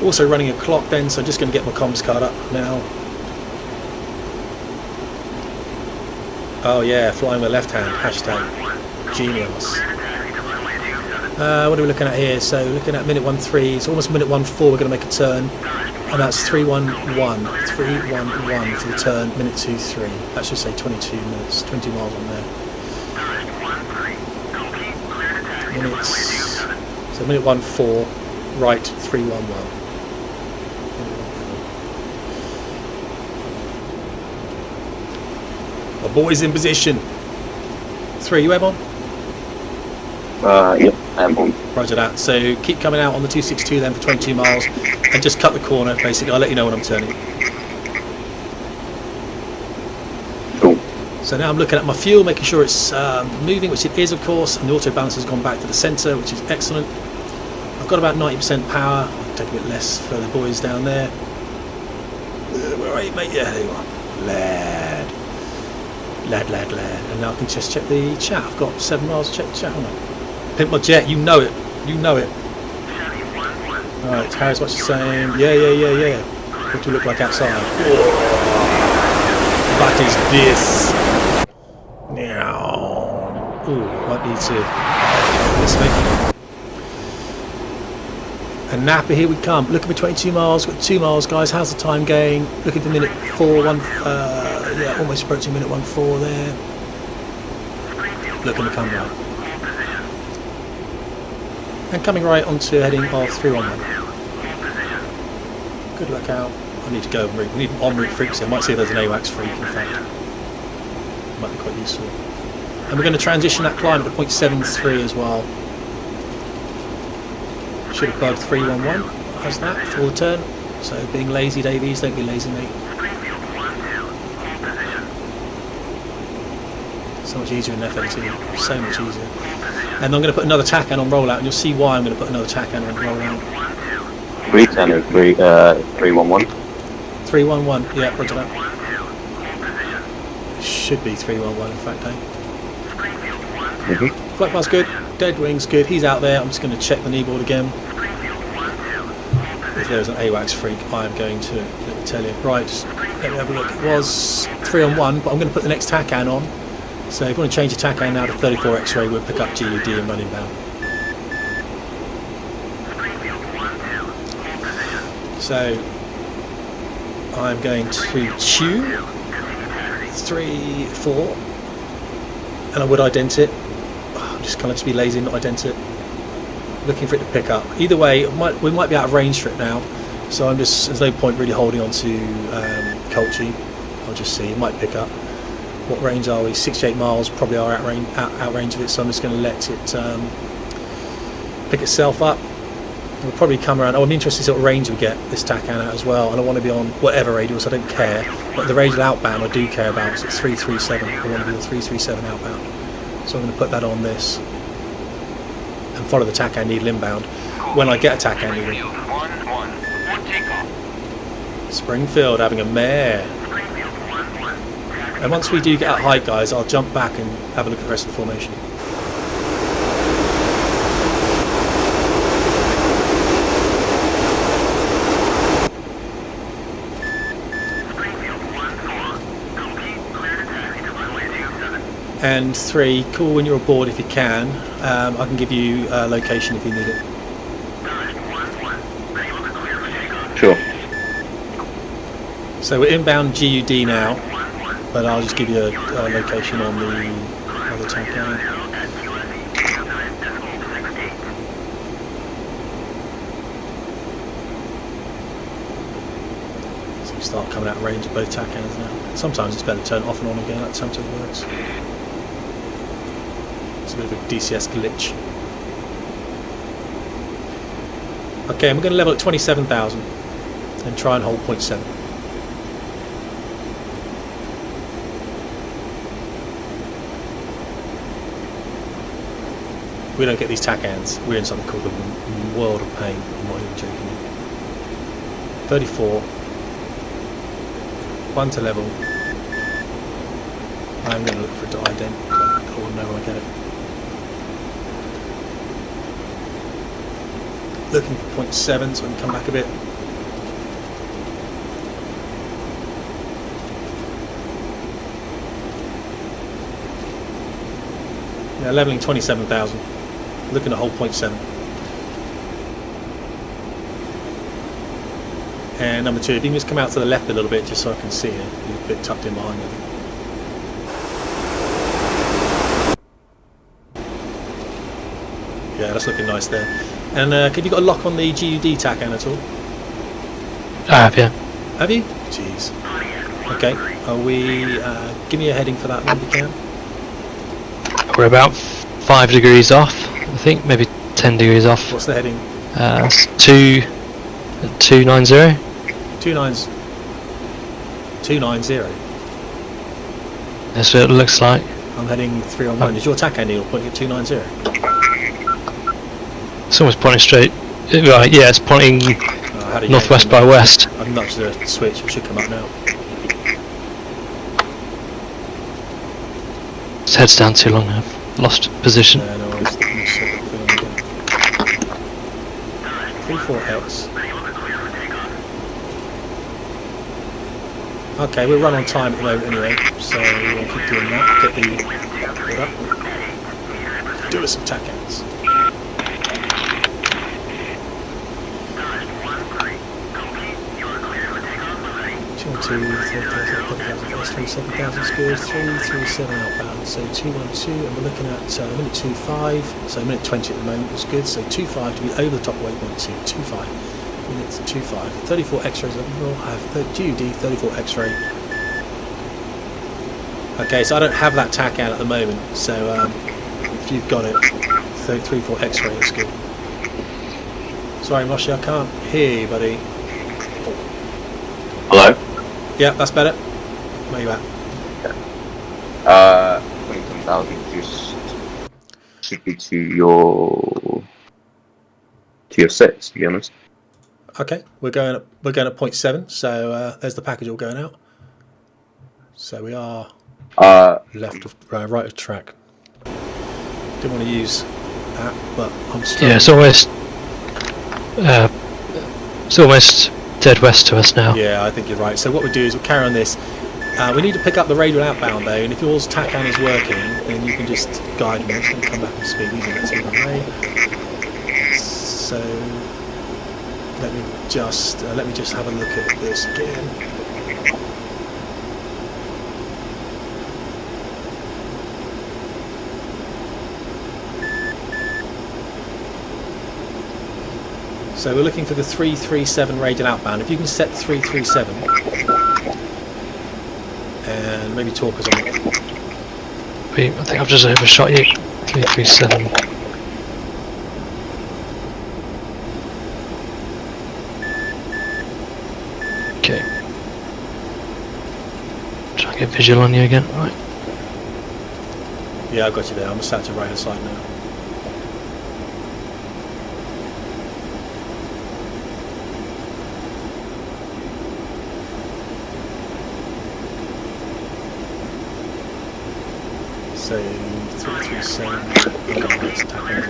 Also running a clock then, so I'm just going to get my comms card up now. Oh yeah, flying with left hand, hashtag genius. What are we looking at here? So looking at minute 13, it's almost minute 14, we're going to make a turn. And that's 311 for the turn, minute 23. That should say 22 minutes, 20 miles on there. Minutes, so minute 14, right 311. My boy's in position. 3, you airborne? Yep, I'm on. Roger that. So keep coming out on the 262 then for 22 miles and just cut the corner basically. I'll let you know when I'm turning. Cool. So now I'm looking at my fuel, making sure it's moving, which it is of course, and the auto balance has gone back to the centre, which is excellent. I've got about 90% power. I'll take a bit less for the boys down there. Where are you, mate? Yeah, there you are. Lad. And now I can just check the chat. I've got 7 miles to check the chat, haven't I? Pimp my jet, you know it. Alright, Harry's much the same. Yeah. What do we look like outside? Whoa. What is this? Now. Ooh, might need to this maybe. Anapa, here we come. Looking for 22 miles. Got 2 miles, guys. How's the time going? Looking for minute 4, yeah, almost approaching minute 1:4 there. Looking to come right. And coming right onto heading of 311. Good look out. I need to go en route. We need an en route freak, so I might see if there's an AWACS freak, in fact. Might be quite useful. And we're going to transition that climb to 0.73 as well. Should have bugged 311 as that for the turn. So being lazy, Davies, don't be lazy, mate. So much easier in FAT, so much easier. And I'm going to put another TACAN on rollout, and you'll see why I'm going to put another TACAN on rollout. 310 and 311. 311, yeah, roger that. It should be 311 in fact, eh? Flight path's good, dead wing's good, he's out there. I'm just going to check the kneeboard again. If there's an AWACS freak, I'm going to, let me tell you. Right, just let me have a look. It was 3 on 1, but I'm going to put the next TACAN on. So if you want to change the TACAN now to 34 X-ray, we'll pick up GUD and run inbound. So I'm going to tune 3, 4, and I would ident it. I'm just kind of be lazy and not ident it. Looking for it to pick up. Either way, we might be out of range for it now. So I'm just, there's no point really holding on to Colchi. I'll just see, it might pick up. What range are we? 68 miles, probably are out range of it, so I'm just going to let it pick itself up. We'll probably come around. I'm interested to see what range we get this TACAN at as well, and I want to be on whatever radius, I don't care. But the radial outbound I do care about, so it's 337. I want to be on 337 outbound. So I'm going to put that on this and follow the TACAN needle inbound. When I get a TACAN needle. Springfield having a mare. And once we do get at height, guys, I'll jump back and have a look at the rest of the formation. And 3, call when you're aboard if you can. I can give you a location if you need it. Sure. So we're inbound GUD now. But I'll just give you a location on the other TACAN. So we start coming out of range of both TACANs now. Sometimes it's better to turn it off and on again, that sometimes works. It's a bit of a DCS glitch. Okay, and we're going to level at 27,000 and try and hold 0.7. We don't get these TACANs, we're in something called the world of pain. I'm not even joking. 34. 1 to level. I'm going to look for it to ident. I will know when I get it. Looking for 0.7 so I can come back a bit. Yeah, leveling 27,000. Looking at hold 0.7. And number 2, if you can just come out to the left a little bit just so I can see it. You're a bit tucked in behind, I think. Yeah, that's looking nice there. And have you got a lock on the GUD TACAN at all? I have, yeah. Have you? Jeez. Okay, are we... give me a heading for that one if you can. We're about 5 degrees off, I think, maybe 10 degrees off. What's the heading? 290. 290. That's what it looks like. I'm heading 3 on 1. Is your TACAN needle pointing at 290? It's almost pointing straight. Right, yeah, it's pointing northwest by west. I've nudged the switch, it should come up now. His head's down too long, I've lost position. Yeah, no worries. 34X. Okay, we'll run on time at the moment anyway, so we'll keep doing that. Get the board up. Do us some TACANs. 27,000 is good. 337 outbound. So 212, and we're looking at minute 25. So minute 20 at the moment was good. So 25 to be over the top waypoint 25. Minutes 25. 34 X-rays. We'll have GUD 34 X-ray. Okay, so I don't have that tack out at the moment. So if you've got it, 34 X-ray is good. Sorry, Moshi, I can't hear you, buddy. Hello? Yeah, that's better. Where you at? 27,000 just should be to your 6, to be honest. Okay, we're going at 0.7, so there's the package all going out. So we are left of right of track. Didn't want to use that, but I'm still. Yeah, it's almost dead west to us now. Yeah, I think you're right. So what we do is we'll carry on this. We need to pick up the radial outbound though, and if yours TACAN is working, then you can just guide me. I'm just going to come back and speed easy. Let's speed away. So let me just have a look at this again. So we're looking for the 337 radial outbound. If you can set 337 and maybe talk us on it. I think I've just overshot you. 337. Okay. Try and get visual on you again. Right. Yeah, I've got you there. I'm sat to right hand side now. So 337. Let's tackle it.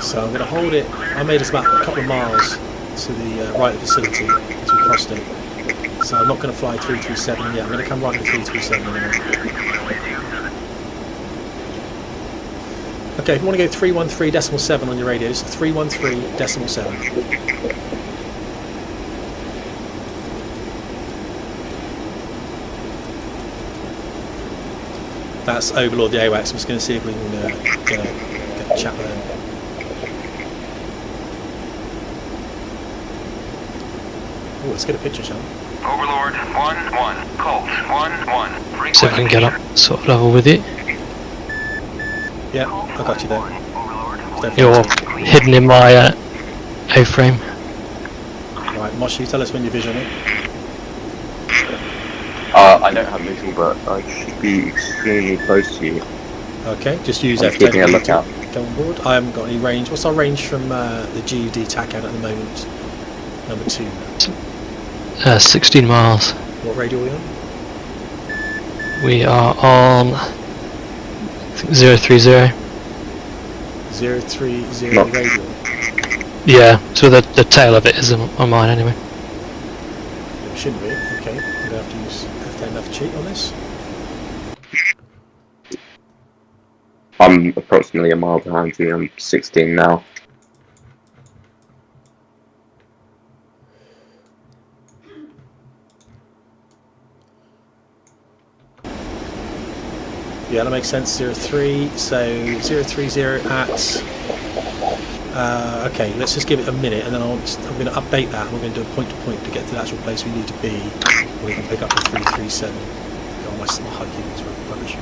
So I'm going to hold it. I made us about a couple of miles to the right of the facility as we crossed it. So I'm not going to fly 337 yet. I'm going to come right to 337 in a minute. Okay, if you want to go 313.7 on your radios, 313.7. That's Overlord the AWACS. I'm just going to see if we can get a chat with them. Oh, let's get a picture, shall we? Overlord 1-1, Colt 1-1. So I can get up sort of level with you. Yeah, I got you there. You're hidden in my A-frame. Right, Moshi, tell us when you're visually. I don't have visual, but I should be extremely close to you. Okay, just use I'm F10 keeping a lookout. to go on board. I haven't got any range. What's our range from the GUD TACAN at the moment? Number 2. 16 miles. What radio are we on? We are on I think 030. 030 No. radio. Yeah, so the tail of it is on mine anyway. It shouldn't be. Okay, I'm going to have to use F10 enough cheat on this. I'm approximately a mile behind you. I'm 16 now. Yeah, that makes sense. 03. So 030 at. Okay, let's just give it a minute, and then I'm going to update that. We're going to do a point to point to get to the actual place we need to be, where we can pick up the 337. Oh, my HUD keeping's rubbish.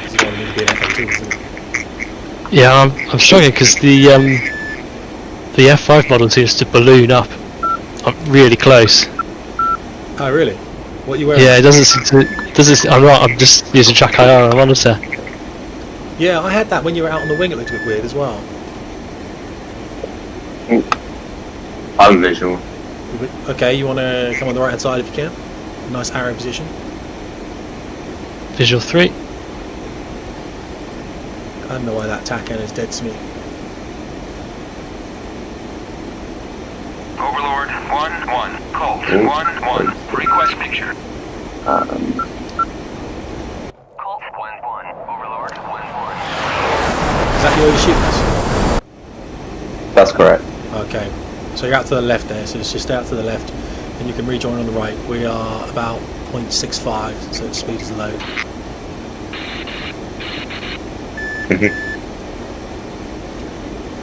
This is why we need to be in FA2, isn't it? Yeah, I'm struggling because the F5 model seems to balloon up. I'm really close. Oh, really? What you wearing? Yeah, it doesn't seem to. I'm not. I'm just using track IR on a monitor. Yeah, I had that when you were out on the wing. It looked a bit weird as well. I'm visual. Okay, you want to come on the right hand side if you can. Nice arrow position. Visual 3. I don't know why that TACAN is dead to me. Colt 1-1. Request picture. Colt 1-1. Overlord 1-1. Is that the way you're shooting us? That's correct. Okay. So you're out to the left there, so it's just stay out to the left, and you can rejoin on the right. We are about 0.65, so the speed is low.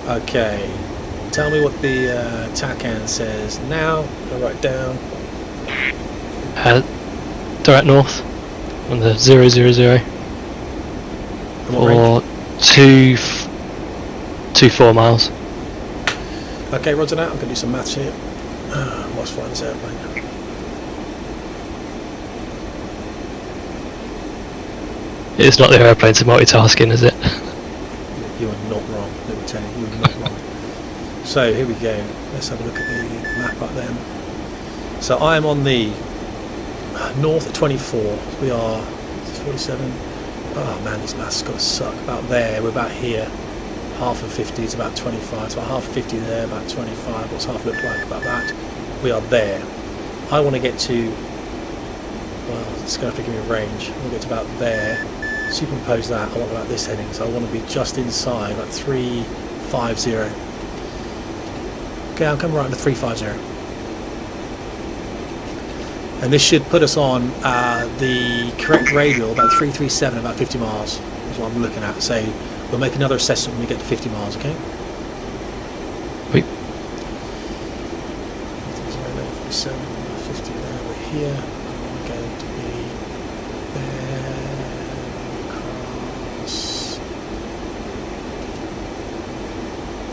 Okay. Tell me what the TACAN says now. I'll write down. Direct north on the 000 And what range? for 4 miles. Okay, roger that. I'm going to do some maths here. Whilst flying this airplane. It's not the airplane to multitasking, is it? You are not wrong, let me tell you. You are not wrong. So here we go. Let's have a look at the map up then. So I am on the north at 24. We are 47. Oh man, this math's got to suck. About there, we're about here. Half of 50 is about 25. So half of 50 there, about 25. What's half look like? About that. We are there. I want to get to, well, it's going to have to give me a range. I want to get to about there. Superimpose that. I want about this heading. So I want to be just inside, about 350. Okay, I'll come right into 350. And this should put us on the correct radial, about 337, about 50 miles. Is what I'm looking at. So we'll make another assessment when we get to 50 miles, okay? Wait. 47, 50 there, we're here. We're going to be there, across.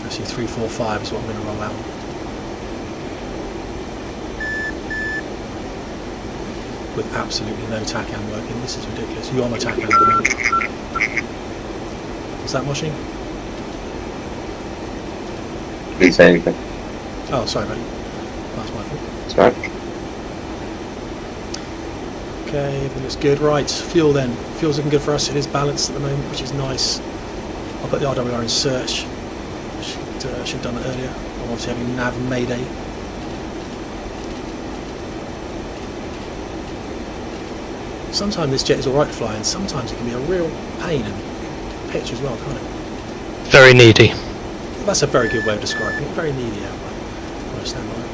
Actually 345 is what I'm going to roll out. With absolutely no TACAN working. This is ridiculous. You are my TACAN at the moment. Is that Moshi? Didn't say anything. Oh, sorry, buddy. That's my fault. That's right. Okay, everything looks good. Right, fuel then. Fuel's looking good for us. It is balanced at the moment, which is nice. I'll put the RWR in search. Should have done that earlier. I'm obviously having nav mayday. Sometimes this jet is alright to fly, and sometimes it can be a real pain and pitch as well, can't it? Very needy. That's a very good way of describing it. Very needy airplane. I stand by it.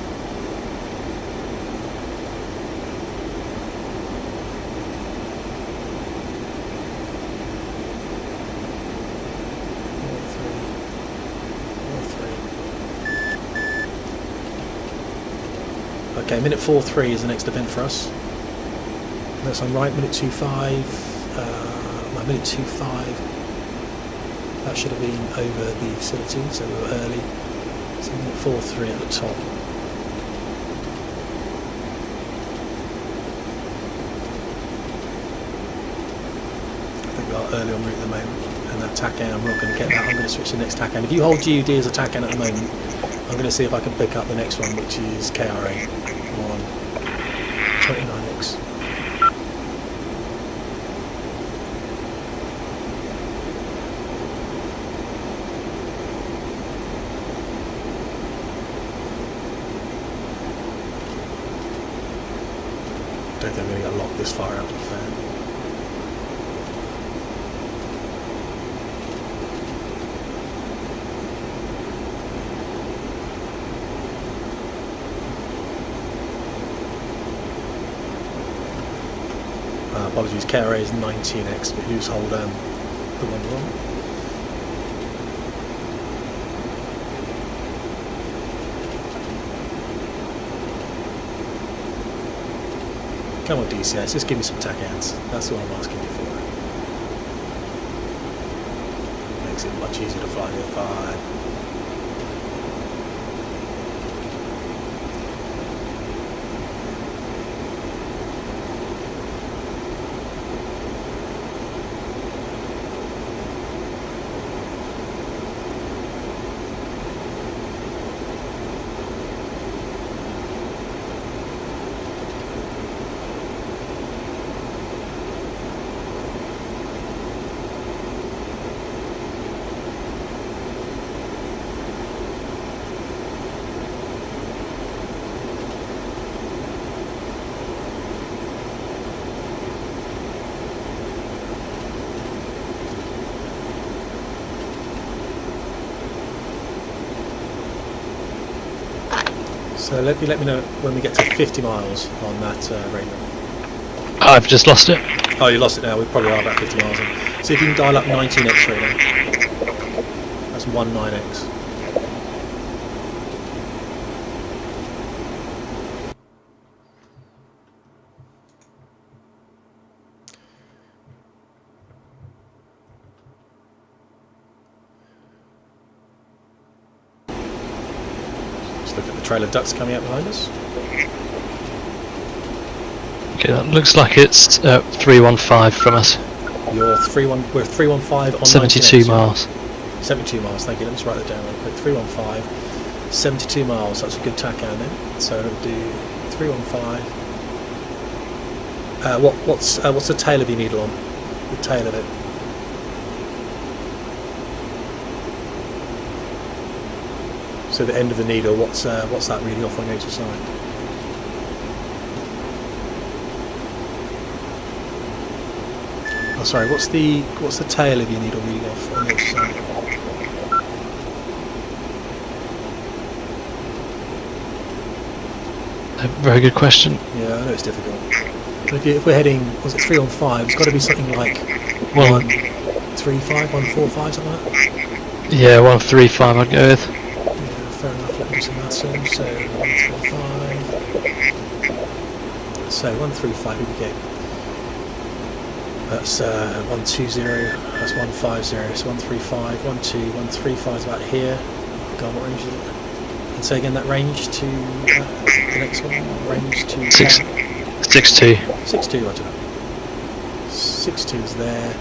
Okay, minute 43 is the next event for us. That's on right, minute 25. My minute 25. That should have been over the facility, so we were early. So minute 43 at the top. I think we are early en route at the moment. And that TACAN, I'm not going to get that. I'm going to switch to the next TACAN. If you hold GUD as a TACAN at the moment, I'm going to see if I can pick up the next one, which is KRA on 29X. I don't think I'm going to get locked this far out, to be fair. Apologies, KRA is 19X, but you just hold the one wrong. Come on DCS, just give me some TACANs. That's what I'm asking you for. Makes it much easier to fly the F5. So let me know when we get to 50 miles on that radio. I've just lost it. Oh, you lost it now. We probably are about 50 miles in. See if you can dial up 19x radio. That's 19x. Look at the trail of ducks coming out behind us. Okay, that looks like it's 315 from us. We're 315 on 72 19x, miles. 72 miles, thank you. Let me just write that down real quick. 315, 72 miles. That's a good tack down then. So we'll do 315. What's the tail of your needle on? The tail of it. So the end of the needle. What's that reading off on the HSI? Oh, sorry. What's the tail of your needle reading off on the HSI? A very good question. Yeah, I know it's difficult. But if we're heading, was it 3 on 5? It's got to be something like 135, 145, something like that. Yeah, 135 I'd go with. Fair enough, let me do some maths in. So 135. So 135 we get. That's 120. That's 150. So 135, 12, 135 is about here. God, what range is it? And say again that range to the next one. Range to 6.2. 6.2, roger that. 6.2 is there.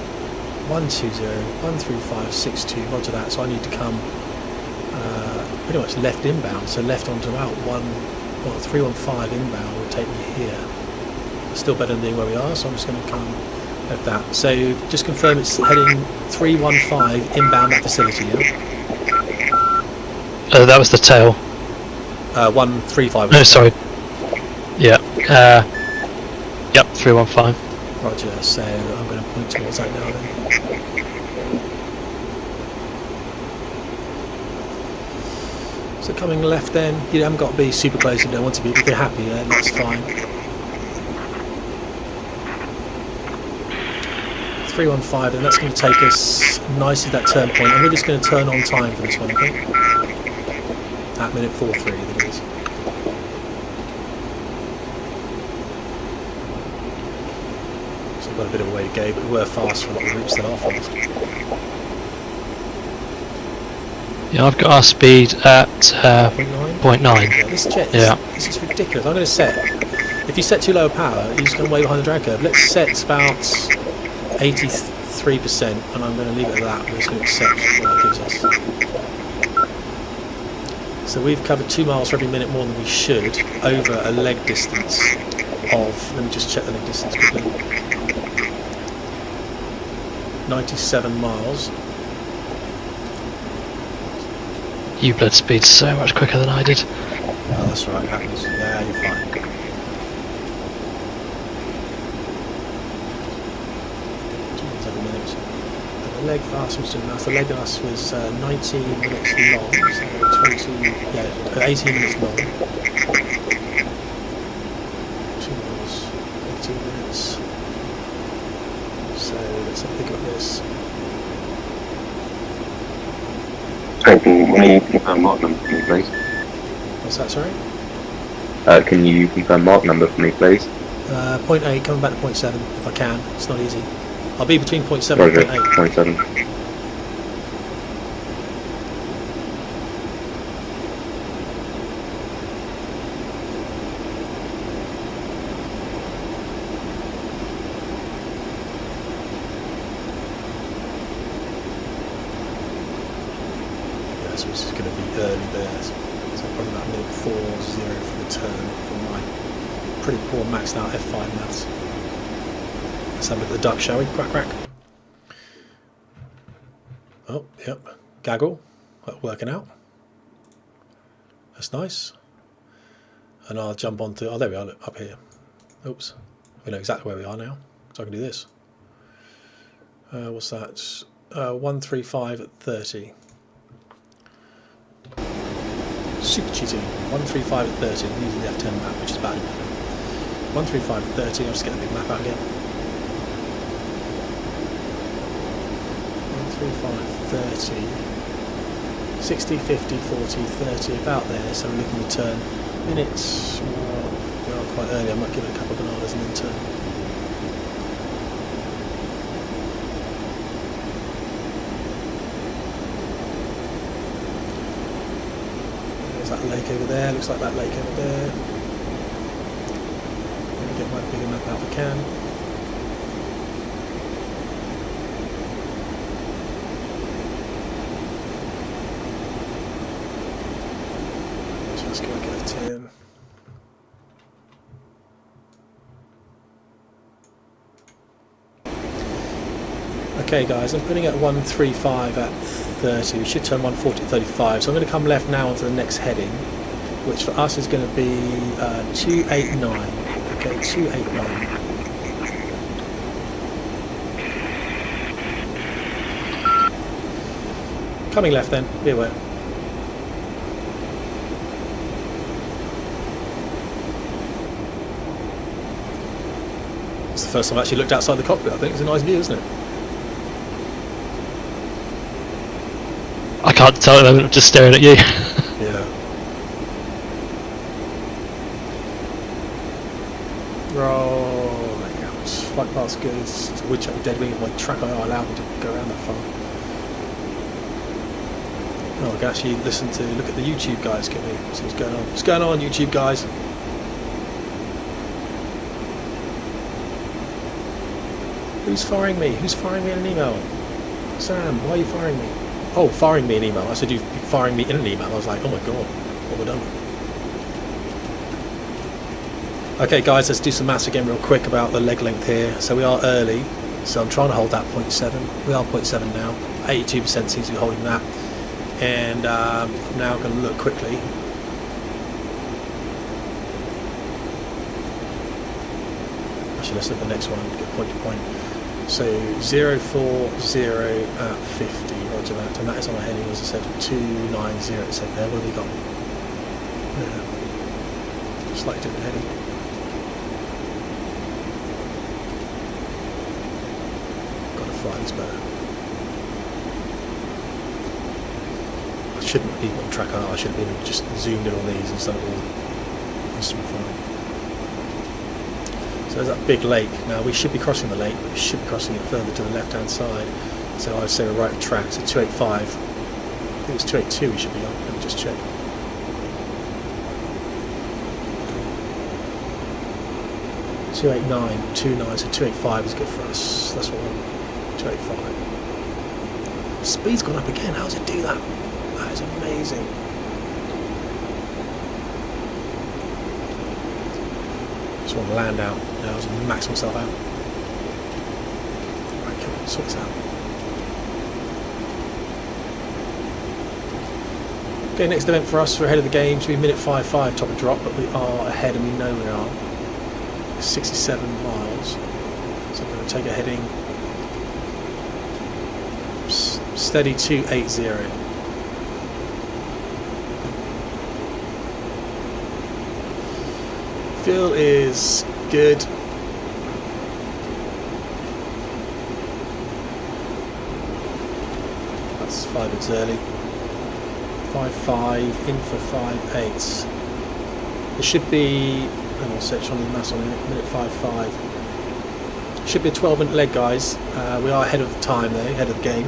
120, 135, 6.2, roger that. So I need to come pretty much left inbound, so left onto about 315 inbound will take me here. Still better than being where we are, so I'm just going to come left that. So just confirm it's heading 315 inbound that facility, yeah? That was the tail. 135. No, sorry. Yeah. Yep, 315. Roger, so I'm going to point towards that now then. So coming left then, you haven't got to be super close, you don't want to be, if you're happy then that's fine. 315 and that's going to take us nicely to that turn point, and we're just going to turn on time for this one, okay? At minute 4.3 I think it is. So we've got a bit of a way to go, but we were fast for a lot of the routes that are fast. Yeah, I've got our speed at 0.9. Yeah, this jet Yeah. this is ridiculous. I'm going to set, if you set too low a power, you're just going way behind the drag curve. Let's set about 83% and I'm going to leave it at that. I'm just going to accept what that gives us. So we've covered 2 miles for every minute more than we should over a leg distance of, let me just check the leg distance quickly, 97 miles. You bled speed so much quicker than I did. Oh, that's right, it happens. Yeah, you're fine. Every minute. And the leg for us was enough. The leg for us was 19 minutes long, so 18 minutes long. 2 miles, 18 minutes. So let's have a think about this. Can you confirm mark number for me, please? What's that, sorry? Can you confirm mark number for me, please? 0.8, coming back to 0.7 if I can. It's not easy. I'll be between 0.7 Roger, and 0.8. 0.7. So this is going to be early there, so probably about minute 4.0 for the turn from my pretty poor maxed out F5 maths. Let's have a look at the duck, shall we? Crack, crack. Oh, yep. Gaggle. Working out. That's nice. And I'll jump onto, oh there we are, look, up here. Oops. We know exactly where we are now, so I can do this. What's that? 135 at 30. super cheating. 135 at 30. I'm using the F10 map, which is bad. 135 at 30. I'll just get the big map out again. 135 30. 60, 50, 40, 30, about there. So we're looking to turn minutes. Well, we are quite early. I might give it a couple of bananas and then turn. That lake over there, looks like that lake over there. Let me get my bigger map out if I can. So let's go and get a 10. Okay guys, I'm putting it at 135 at 30, we should turn 140 at 35, so I'm going to come left now onto the next heading, which for us is going to be 289, okay, 289. Coming left then, be aware. It's the first time I've actually looked outside the cockpit. I think it's a nice view, isn't it? I can't tell at the moment, I'm just staring at you. Yeah. Rolling out. Flight path's good. It's a woodchuck with dead wing. My track IR allowed me to go around that far. Oh, I can actually listen to, look at the YouTube guys, can we? See what's going on. What's going on, YouTube guys? Who's firing me? Who's firing me in an email? Sam, why are you firing me? Oh, firing me an email. I said you firing me in an email. I was like, oh my god, what have I done? Okay guys, let's do some maths again real quick about the leg length here. So we are early, so I'm trying to hold that 0.7. We are 0.7 now. 82% seems to be holding that. And now I'm going to look quickly. Actually, let's look at the next one, get point to point. So 040 at 50, roger that, and that is on a heading, as I said, 290 it said there. What have we got? Slightly different heading. Got to fly this better. I shouldn't be on track R, I should have been just zoomed in on these instead of all instrument flying. So there's that big lake. Now we should be crossing the lake, but we should be crossing it further to the left hand side. So I would say we're right of track. So 285. I think it's 282 we should be on. Let me just check. .289, 29, so 285 is good for us. That's what we want. 285. Speed's gone up again. How does it do that? That is amazing. Just want to land out now, just max myself out. Right, come on, sort this out. Okay, next event for us, we're ahead of the game, should be minute 55 top of drop, but we are ahead and we know we are. 67 miles. So we're going to take a heading steady 280. Fuel is good. That's 5 minutes early. 5.5 in for 5.8. It should be, and I'll search on the mass on it, minute 5.5. Should be a 12-minute leg, guys. We are ahead of the time there, ahead of the game.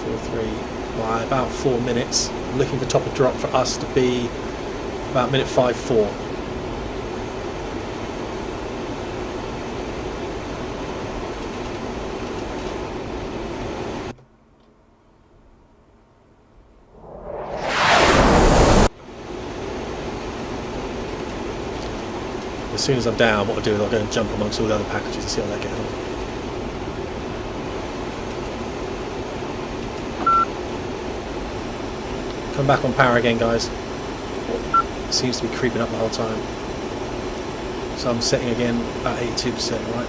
4.3 by about 4 minutes. I'm looking for top of drop for us to be about minute 5.4. As soon as I'm down, what I'll do is I'll go and jump amongst all the other packages and see how they're getting on. Come back on power again, guys. It seems to be creeping up the whole time. So I'm setting again about 82%, right?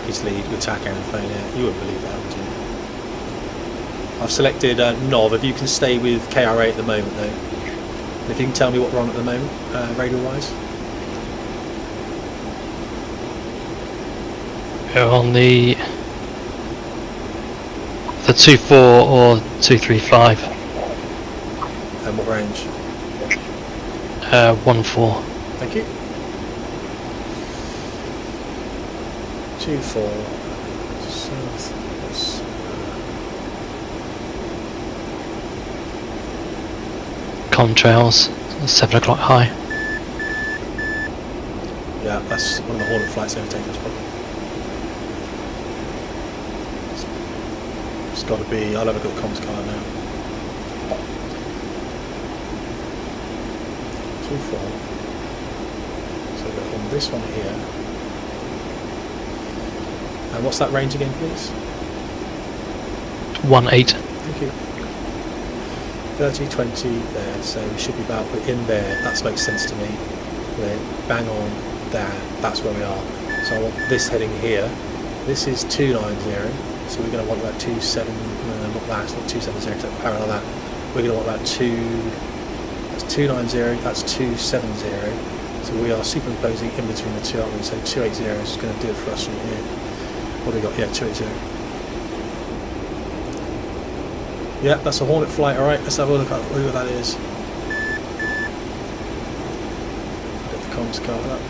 package lead with TACAN and failure. You wouldn't believe that, would you? I've selected NOV. If you can stay with KRA at the moment, though. And if you can tell me what we're on at the moment, radial-wise. We're on the 2.4 or 2.35. And what range? 1.4. Thank you. 2.4. South. Contrails, 7 o'clock high. Yeah, that's one of the Hornet flights overtaking us probably. It's got to be. I'll have a look at the comms card now. 2.4. So we're on this one here. And what's that range again, please? 1.8. Thank you. 30, 20 there, so we should be about in there. That makes sense to me. We're bang on there. That's where we are. So I want this heading here. This is 290. So we're going to want about 27. Not that. It's not 270. Because that's parallel that. We're going to want about 2. That's 290. That's 270. So we are superimposing in between the two, aren't we? So 280 is going to do it for us from here. What do we got? Yeah, 280. Yeah, that's a Hornet flight. Alright, let's have a look at what that is. Get the comms card up.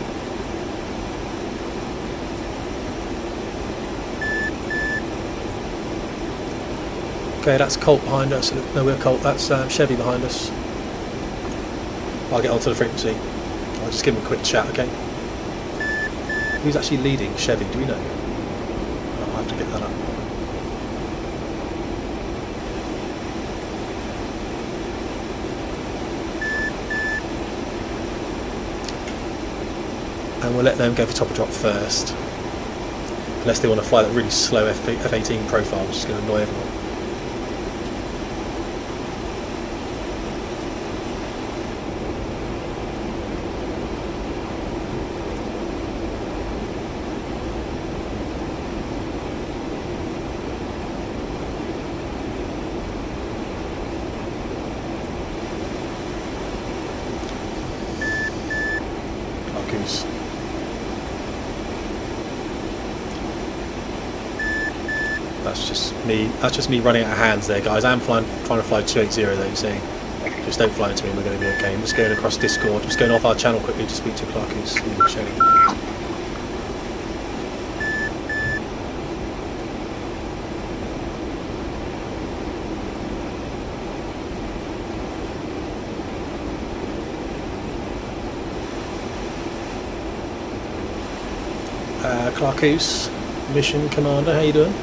Okay, that's Colt behind us. No, we're Colt. That's Chevy behind us. I'll get onto the frequency. I'll just give him a quick chat, okay? Who's actually leading Chevy? Do we know? I'll have to get that up. And we'll let them go for top of drop first, unless they want to fly that really slow F-18 profile, which is going to annoy everyone. Goose. That's just me running out of hands there, guys. I am trying to fly 280 though, you see. Just don't fly into me and we're going to be okay. I'm just going across Discord, just going off our channel quickly to speak to Clark who's showing. Clark Hoos, Mission Commander, how you doing?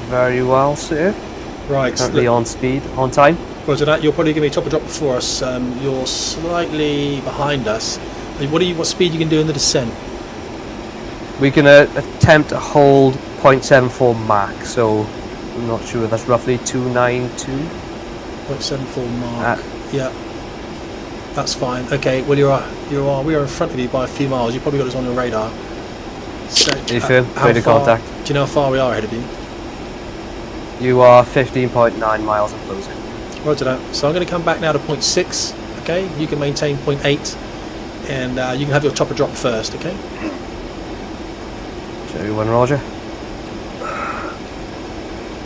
Very well, sir. Right. Currently on speed, on time. Roger that. You're probably going to be top of drop before us. You're slightly behind us. What speed you can do in the descent? We're gonna attempt to hold 0.74 Mach, so I'm not sure. That's roughly 292. 0.74 Mach. Yeah. That's fine. Okay. Well, we are in front of you by a few miles. You probably got us on your radar. So, Clear contact. Do you know how far we are ahead of you? You are 15.9 miles and closing. Roger that. So I'm going to come back now to 0.6. Okay. You can maintain 0.8, and you can have your chopper drop first. Okay. Cherry 1, Roger.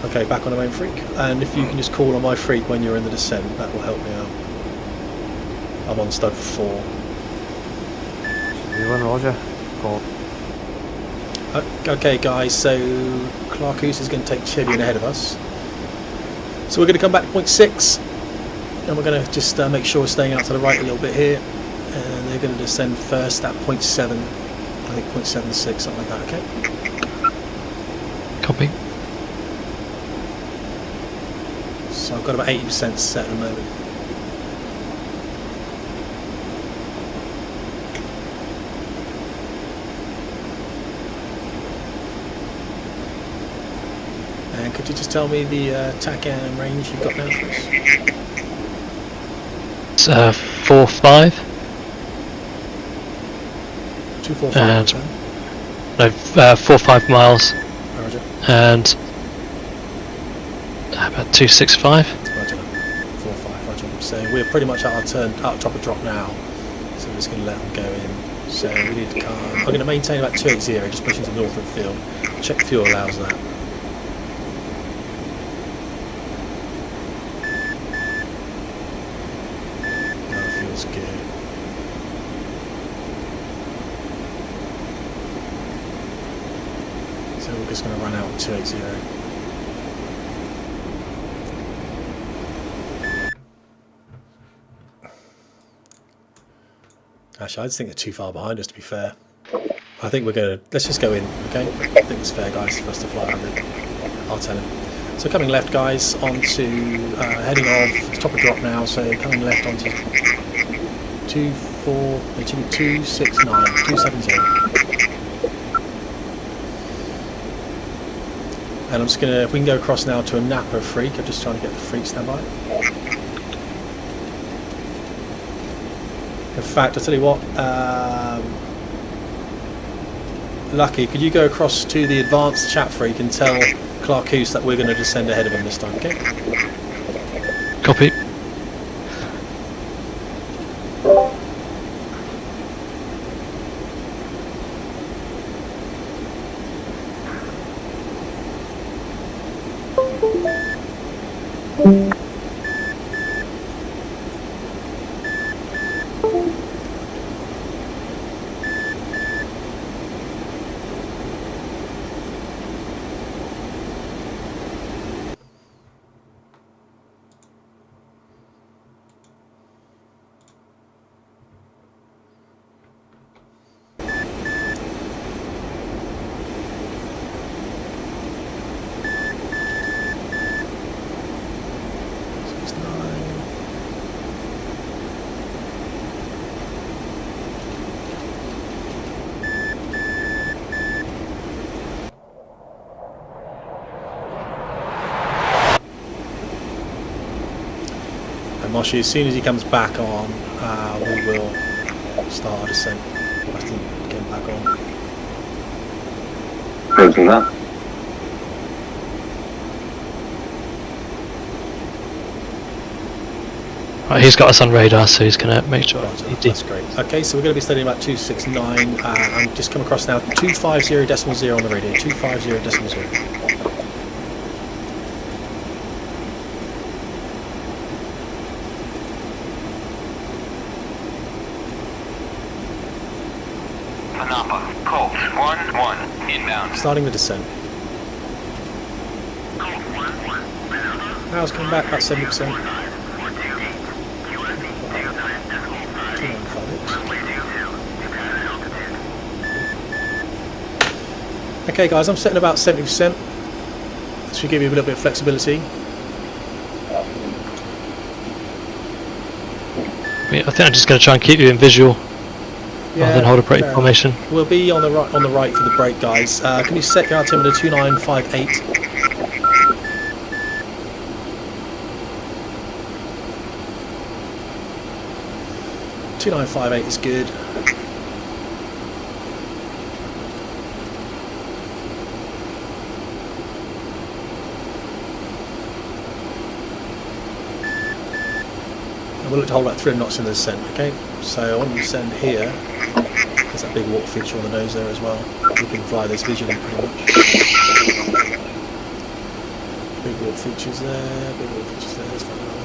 Okay. Back on the main freak, and if you can just call on my freak when you're in the descent, that will help me out. I'm on stud 4. Cherry 1, Roger. Call. Okay guys, so Clark Hoos is going to take Chevy in ahead of us. So we're going to come back to 0.6, and we're going to just make sure we're staying out to the right a little bit here, and they're going to descend first at 0.7, I think 0.76, something like that, okay? Copy. So I've got about 80% set at the moment. And could you just tell me the TACAN range you've got now for us? It's 4.5. 245. No, 4 or 5 miles, Roger. and about 265. Roger. 4-5. Roger. So we're pretty much at our turn, out top of drop now. So we're just going to let them go in. So we need to come. I'm going to maintain about 280, just pushing to northern field. Check fuel allows that. That feels good. So we're just going to run out with 280. Actually, I just think they're too far behind us, to be fair. I think we're going to... Let's just go in, okay? I think it's fair, guys, for us to fly under. I'll tell him. So coming left, guys, onto... heading off. It's top of drop now, so coming left onto... 269. 270. And I'm just going to... If we can go across now to Anapa Freak. I'm just trying to get the Freak standby. In fact, I'll tell you what, Lucky, could you go across to the advanced chat freak and tell Clarkus that we're going to descend ahead of him this time, okay? Copy. Moshi, as soon as he comes back on, we will start our descent. Have to get him back on. Closing that. Right, he's got us on radar, so he's going to make sure. Right, that's great. Okay, so we're going to be studying about 269 and just come across now 250.0 on the radio. 250.0. Anapa, Colt 1-1, inbound. Starting the descent. Now it's coming back about 70%. Okay guys, I'm setting about 70%. This should give you a little bit of flexibility. I think I'm just going to try and keep you in visual rather than hold a brake formation. We'll be on the right for the brake, guys. Can you set your altimeter to 2958? .2958 is good. We'll look to hold about 300 knots in the descent, okay? So I want to descend here. There's that big water feature on the nose there as well. We can fly this visually pretty much. Big water features there, big water features there. Let's find that one.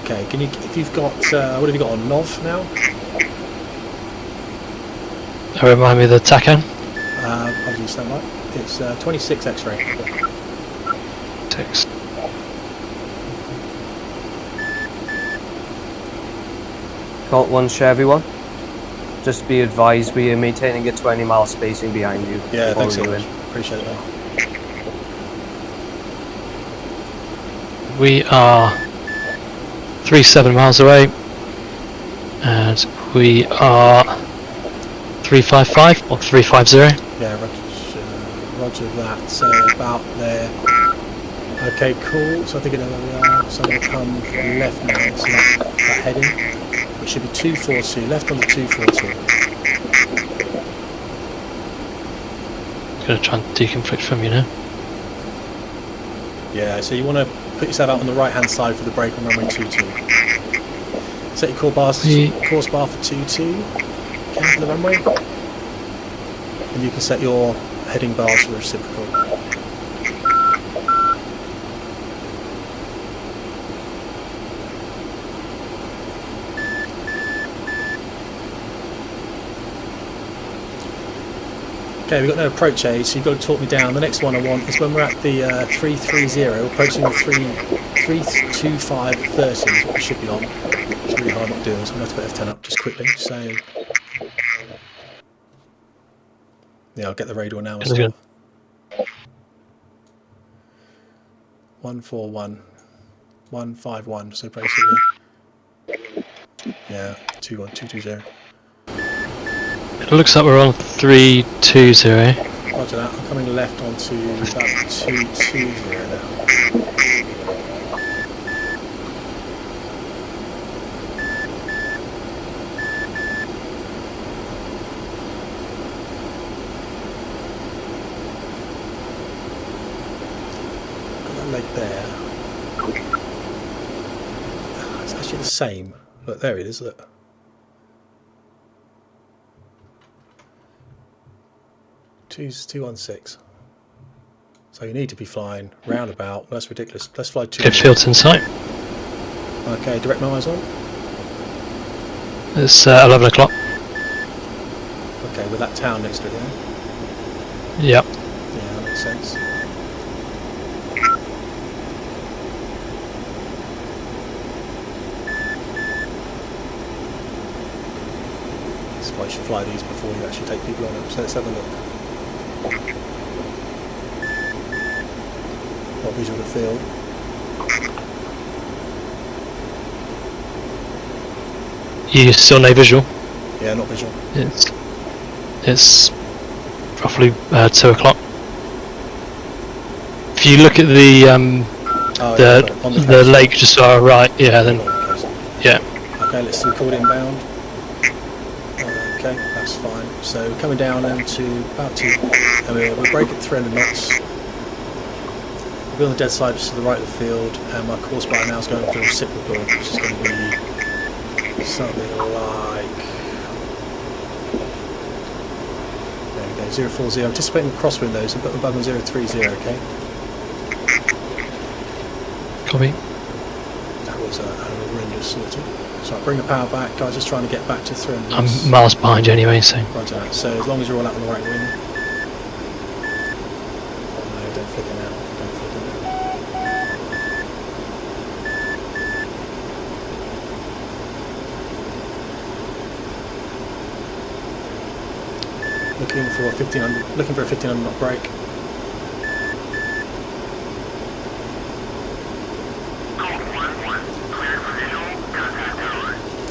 Okay, can you, if you've got, what have you got on NOV now? Remind me of the TACAN. Obviously stand by. It's 26 X-ray. Text. Colt 1 Chevy 1. Just be advised, we are maintaining a 20-mile spacing behind you. Yeah, thanks so you much. Appreciate it, man. We are 37 miles away, and we are 355 or 350. Yeah, roger that. So about there. Okay, cool. So I think I know where we are. So I'm going to come left now. So that heading. It should be 242. Left on the 242. Gonna try and deconflict from you now. Yeah, so you want to put yourself out on the right hand side for the brake on runway 22. Set your course bar for 22. Cancel the runway. And you can set your heading bars for reciprocal. Okay, we've got no approach aid, so you've got to talk me down. The next one I want is when we're at the 330, approaching the 325 30 is what we should be on. It's really hard not doing, so I'm going to have to put F10 up just quickly. So, yeah, I'll get the radar now as well. 141, 151, so basically, yeah, 21220. It looks like we're on 320. Roger that, I'm coming left onto about 220 now. Got that leg there. It's actually the same. Look, there it is, look. Choose 216. So you need to be flying roundabout. That's ridiculous. Let's fly 2. Good fields in sight. Okay, direct my eyes on. It's 11 o'clock. Okay, with that town next to it, yeah? Yep. Yeah, that makes sense. That's why you should fly these before you actually take people on them. So let's have a look. Not visual to field. You still no visual? Yeah, not visual. It's roughly 2 o'clock. If you look at the the lake just to our right, yeah, then yeah. Okay, let's record inbound. Okay, that's fine. So we're coming down to about 2. We'll break at 300 knots. We'll be on the dead side just to the right of the field, and my course bar now is going to reciprocal, which is going to be something like, there we go, 040. I'm anticipating the crosswind though, so put the button 030, okay? Copy. That was a horrendous sortie. So I'll bring the power back, guys, just trying to get back to 300 I'm knots. miles behind you anyway, so. Roger that. So as long as you're all out on the right wing. Oh no, don't flick it out. Don't flick it out. Looking for a 1500 knot break.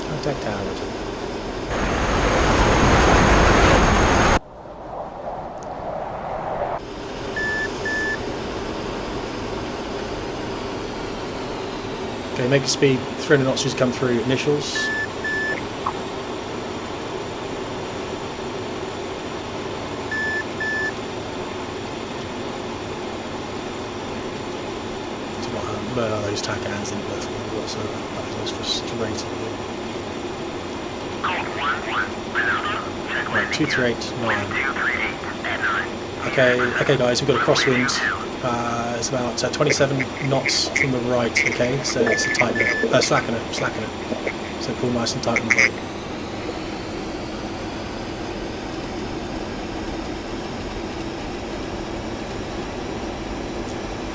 Contact tower. Okay, make a speed 300 knots just come through initials. Murder those tack hands in perfectly whatsoever. That is most frustrating. Right, 2389. Okay guys, we've got a crosswind. It's about 27 knots from the right, okay, so it's a tightener, slacken it. So pull nice and tight on the brake.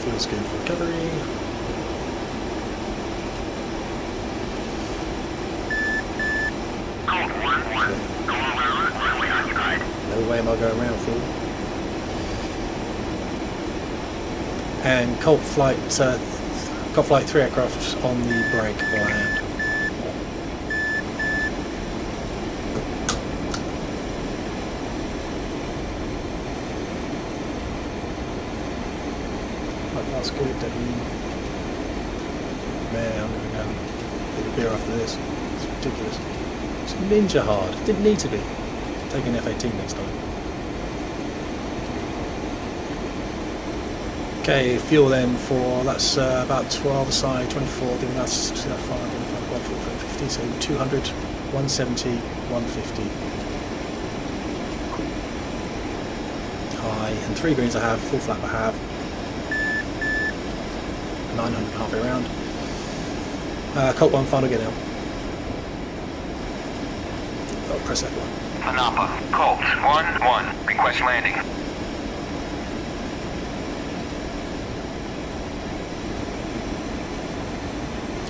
Feels good for recovery. No way am I going around, fool. And Colt Flight 3 aircraft on the brake land. That's good, Debbie. Man, I'm going to go get a beer after this. It's ridiculous. It's ninja hard. It didn't need to be. Take an F18 next time. Okay, fuel then for, that's about 12 aside, 24, then that's 5, 150, so 200, 170, 150. High, and 3 greens I have, full flap I have. 900 halfway around. Colt 1 final get out. Oh, press F1. Anapa, Colt 1-1, request landing.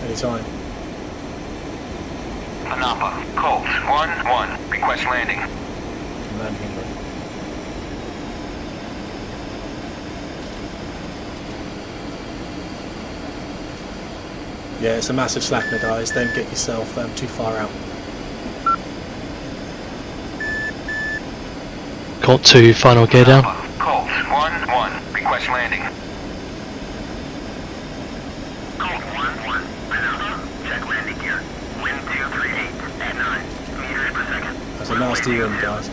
Anytime. Anapa, Colt 1-1, request landing. Landing anyway. Yeah, it's a massive slacker, guys. Don't get yourself too far out. Colt 2, final gear down. Anapa, Colt 1-1, request landing. Colt 1-1, Anapa, check landing gear. Wind 238 at 9 meters per second. That's a nasty wind, guys.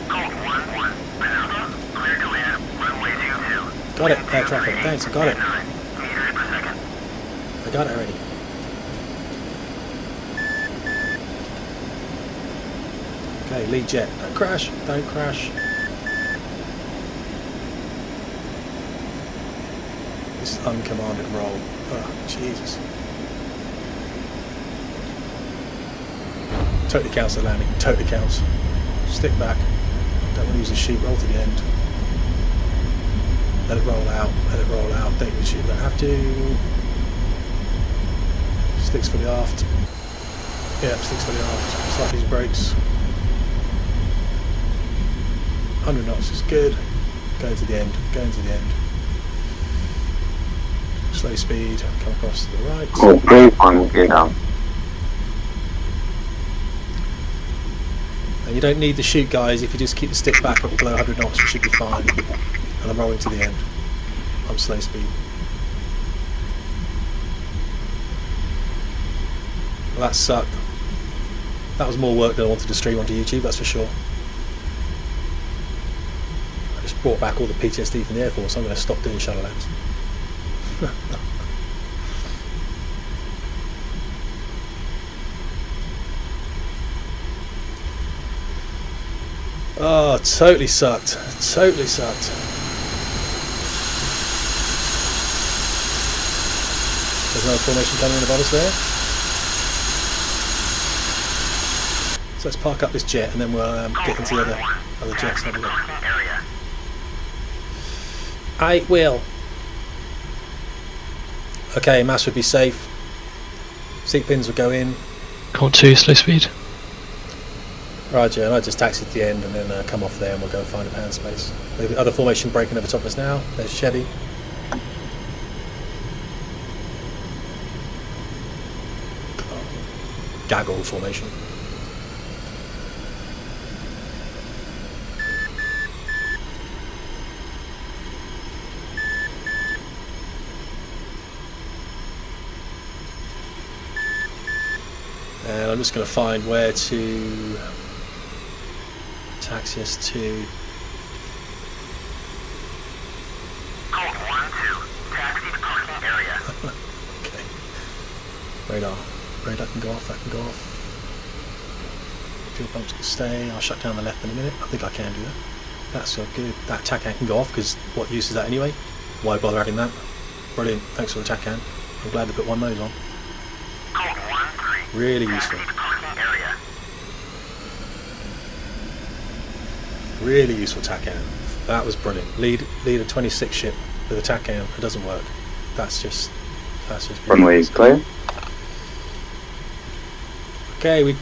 Colt 1-1, Anapa, clear to land, runway 22. Got it, air traffic. Thanks, I got it. 9 meters per second. I got it already. Okay, lead jet. Don't crash. Don't crash. This is uncommanded roll. Oh, Jesus. Totally counts the landing. Totally counts. Stick back. Don't want to use the chute. Roll to the end. Let it roll out. Let it roll out. Don't use the chute. Don't have to. Sticks for the aft. Yep, sticks for the aft. Slap these brakes. 100 knots is good. Going to the end. Going to the end. Slow speed. Come across to the right. Cool, very final gear down. And you don't need the chute, guys. If you just keep the stick back up below 100 knots, you should be fine. And I'm rolling to the end. I'm slow speed. Well, that sucked. That was more work than I wanted to stream onto YouTube, that's for sure. I just brought back all the PTSD from the Air Force. I'm going to stop doing Shadowlands. Oh, totally sucked. Totally sucked. There's another formation coming in above us there. So let's park up this jet and then we'll get into the other jets and have a look. I will. Okay, mass would be safe. Seat pins would go in. Colt 2, slow speed. Roger, and I just taxi to the end and then come off there and we'll go and find a pan space. The other formation breaking over top of us now. There's Chevy. Gaggle formation. And I'm just going to find where to taxi us to. Colt 1-2, taxi to parking area. Okay. Radar. Radar can go off, that can go off. Fuel pumps can stay. I'll shut down the left in a minute. I think I can do that. That's so good. That TACAN can go off because what use is that anyway? Why bother having that? Brilliant. Thanks for the TACAN. I'm glad they put one of those on. Colt 1-3, Really useful. taxi to parking area. Really useful TACAN. That was brilliant. Lead a 26 ship with a TACAN. It doesn't work. That's just brilliant. Runway is clear. Okay, we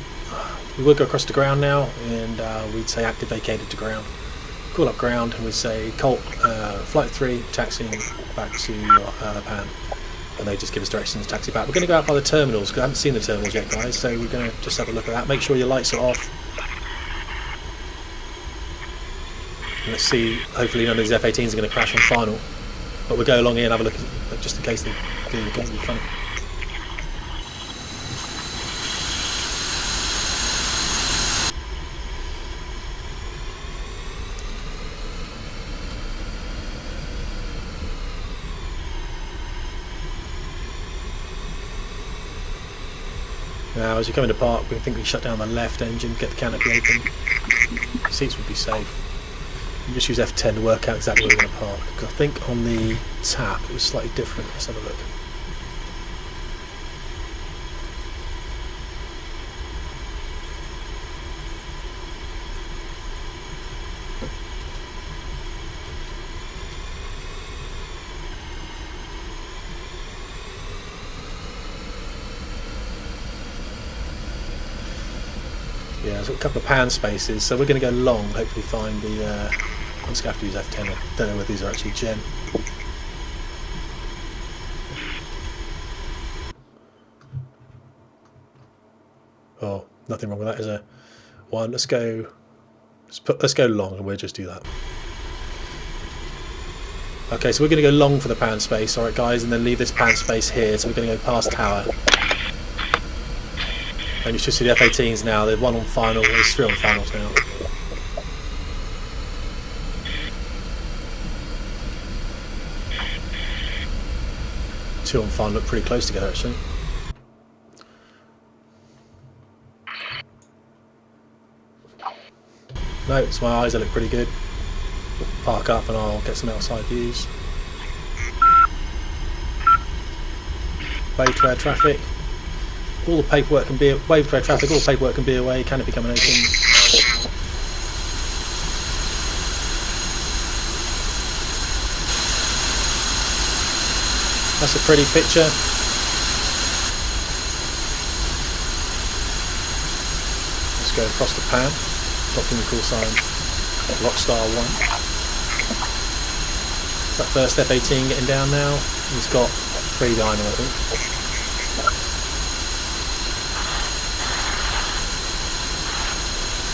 would go across the ground now, and we'd say active vacated to ground. Call up ground, and we'd say Colt, flight 3, taxiing back to pan. And they just give us directions to taxi back. We're going to go out by the terminals, because I haven't seen the terminals yet, guys, so we're going to just have a look at that. Make sure your lights are off. And let's see, hopefully none of these F-18s are going to crash on final. But we'll go along here and have a look, just in case they do, it's going to be funny. Now, as you come into park, we think we shut down the left engine, get the canopy open. Seats would be safe. And just use F10 to work out exactly where we're going to park. I think on the tap it was slightly different. Let's have a look. Yeah, there's a couple of pan spaces, so we're going to go long, hopefully find the... I'm just going to have to use F10, I don't know whether these are actually gen. Oh, nothing wrong with that, is there? One, let's go long and we'll just do that. Okay, so we're going to go long for the pan space, alright guys, and then leave this pan space here, so we're going to go past tower. And you should see the F-18s now, there's one on final, there's 3 on finals now. Two on final look pretty close together actually. No, it's my eyes, they look pretty good. Park up and I'll get some outside views. Wave to air traffic. All the paperwork can be wave to air traffic. All the paperwork can be away. Canopy coming open. That's a pretty picture. Let's go across the pan. Docking the call sign. Rockstar 1. That first F-18 getting down now. He's got 3 behind him, I think.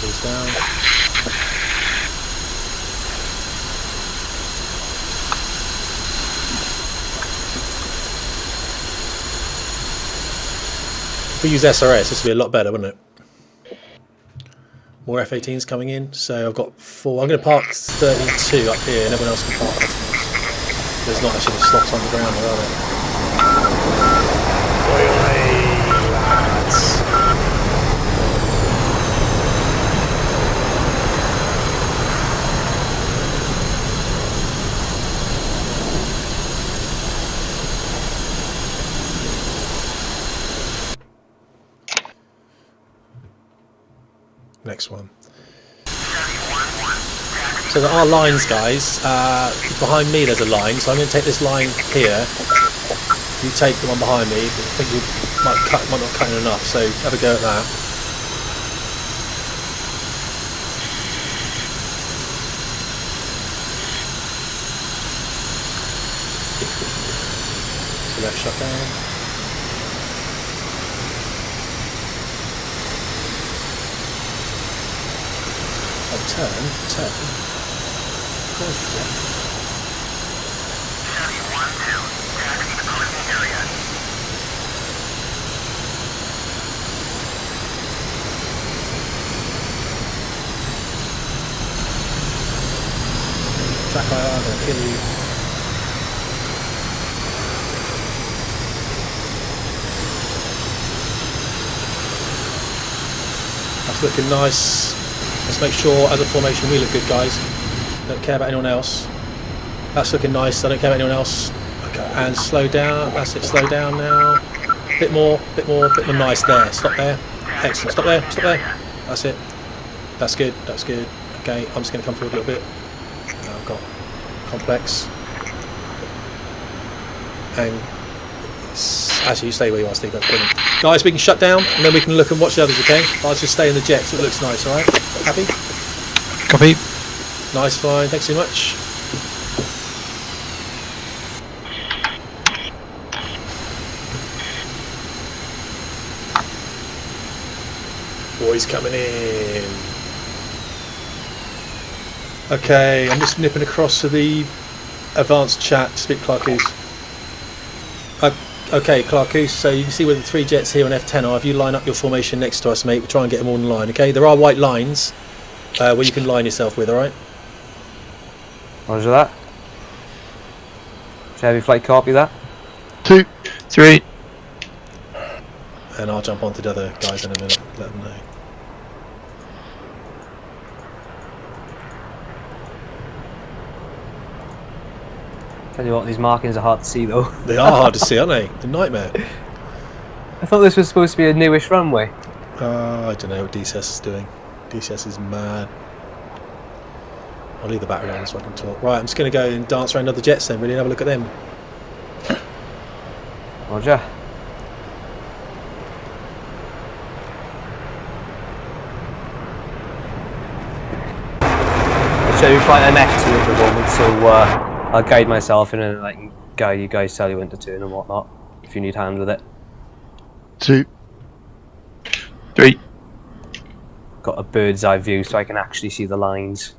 He's down. If we use SRS, this would be a lot better, wouldn't it? More F-18s coming in, so I've got 4. I'm going to park 32 up here, and everyone else can park customers. There's not actually slots on the ground, are there? Next one. So there are lines, guys. Behind me there's a line, so I'm going to take this line here. You take the one behind me. I think you might not cut in enough, so have a go at that. So left shut down. Turn. Of course you can. 71-2, taxi to parking area. Track IR, I'm going to kill you. That's looking nice. Let's make sure as a formation we look good, guys. Don't care about anyone else. That's looking nice. I don't care about anyone else. Okay, and slow down. That's it. Slow down now. Bit more. Nice there. Stop there. Excellent. Stop there. That's it. That's good. Okay, I'm just going to come forward a little bit. Now I've got complex. And actually, you stay where you are, Steve. That's brilliant. Guys, we can shut down and then we can look and watch the others, okay? I'll just stay in the jet so it looks nice, alright? Happy? Copy. Nice, fine. Thanks so much. Boys coming in. Okay, I'm just nipping across to the advanced chat to speak to Clarkus. Okay, Clarkus, so you can see where the 3 jets here on F10 are. If you line up your formation next to us, mate, we'll try and get them all in line, okay? There are white lines where you can line yourself with, alright? Roger that. Heavy flight, copy that. 2, 3. And I'll jump onto the other guys in a minute, let them know. Tell you what, these markings are hard to see though. They are hard to see, aren't they? A nightmare. I thought this was supposed to be a newish runway. I don't know what DCS is doing. DCS is mad. I'll leave the battery on so I can talk. Right, I'm just going to go and dance around other jets then, really, and have a look at them. Roger. So we find an F2 at the moment, so I'll guide myself in and I can guide you guys, tell you when to turn and whatnot, if you need hands with it. 2, 3. Got a bird's eye view so I can actually see the lines.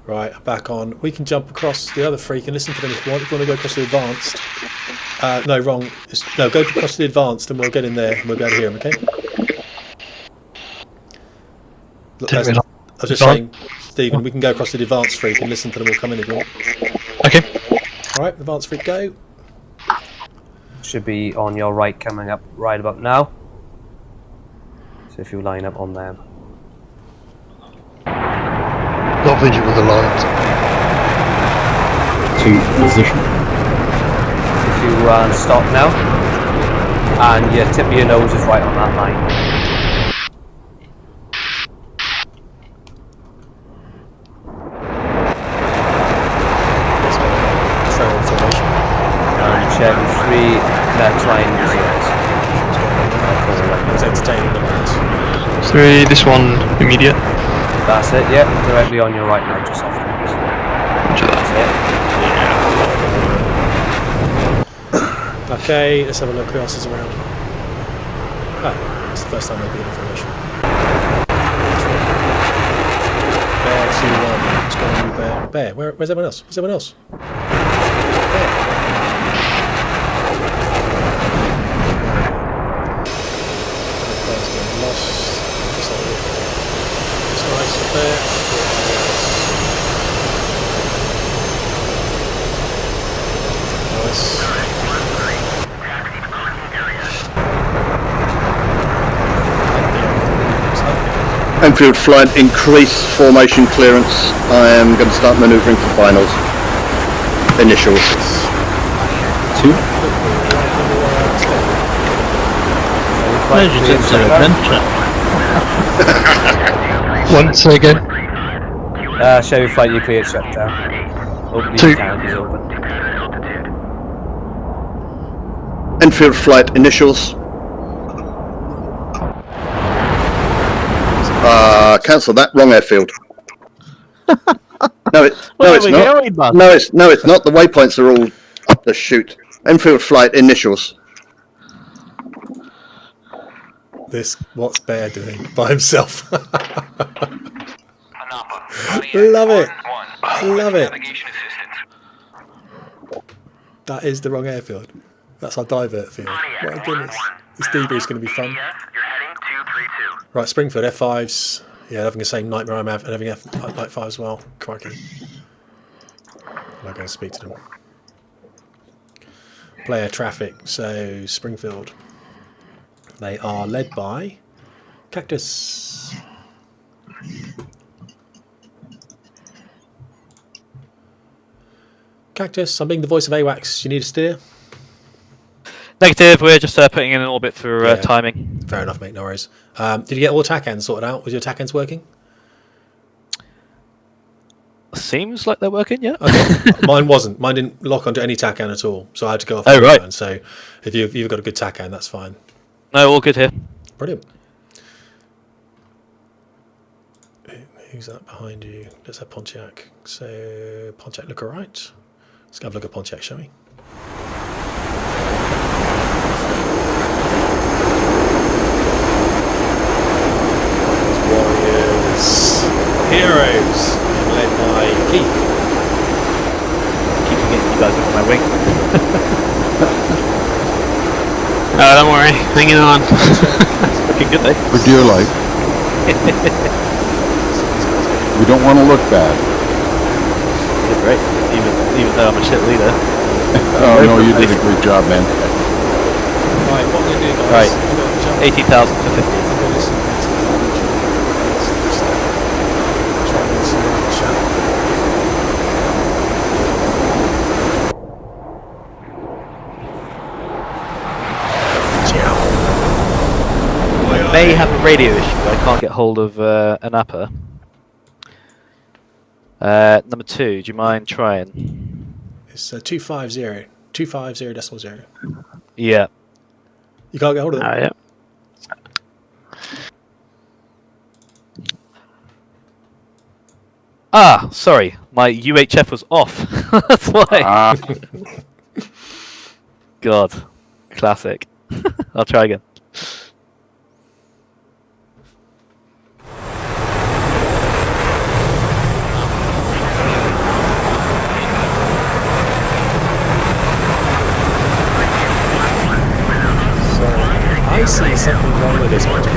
Right, I'm back on. We can jump across the other freak and listen to them if you want. If you want to go across to the advanced. No, wrong. No, go across to the advanced and we'll get in there and we'll be able to hear them, okay? Look, I was just saying, Stephen, we can go across to the advanced freak and listen to them all come in if you want. Okay. Alright, advanced freak, go. Should be on your right coming up right about now. So if you line up on them. Not visual with the lines. To position. If you stop now, and your tip of your nose is right on that line. And Chevy 3, next line is yours. It's entertaining the lines. 3, this one, immediate. That's it, yeah, directly on your right now, just off the nose. Roger that. That's it. Okay, let's have a look who else is around. Oh, it's the first time they've been in formation. Bear 2-1. What's going on with Bear? Bear, where's everyone else? Where's everyone else? Bear. Bear's getting lost. It's nice up there. Nice. Enfield flight, increase formation clearance. I am going to start manoeuvring for finals. Initials. 2. Pleasure to adventure. Once again. Chevy flight, you cleared shutdown. Open the 2. canopies open. Enfield flight, initials. Cancel that. Wrong airfield. No, it's not. No, it's not. The waypoints are all up the chute. Enfield flight, initials. What's Bear doing by himself? Anapa. Love it. Love it. That is the wrong airfield. That's our divert field. My goodness. This debrief's going to be fun. You're heading 232. Right, Springfield F5s. Yeah, having the same nightmare I'm having, and having Night 5 as well. Crikey. I'm going to speak to them. Player traffic. So, Springfield. They are led by Cactus. Cactus, I'm being the voice of AWACS. You need a steer? Negative, we're just putting in an orbit for timing. Fair enough, mate, no worries. Did you get all TAC ends sorted out? Was your TAC ends working? Seems like they're working, yeah. Okay. Mine wasn't. Mine didn't lock onto any TAC end at all, so I had to go off. Oh, right. End. So if you've got a good TAC end, that's fine. No, all good here. Brilliant. Who's that behind you? Let's have Pontiac. So Pontiac look alright. Let's go have a look at Pontiac, shall we? Keith. Keep forgetting you guys are on my wing. Oh, don't worry, hanging on. Looking good, though. For dear life. We don't want to look bad. Yeah, great. Even though I'm a shit leader. Oh no, you did a great job, man. Right, what we're going to do, guys? Right. I'm gonna jump- 18,000 for 50. I'm gonna listen to this. Try and see the chat. I may have a radio issue. I can't get hold of Anapa. Number 2, do you mind trying? It's 250. 250.0. Yeah. You can't get hold of them? Yeah. Ah, sorry. My UHF was off. That's why. God. Classic. I'll try again. So, I see something wrong with this one. Do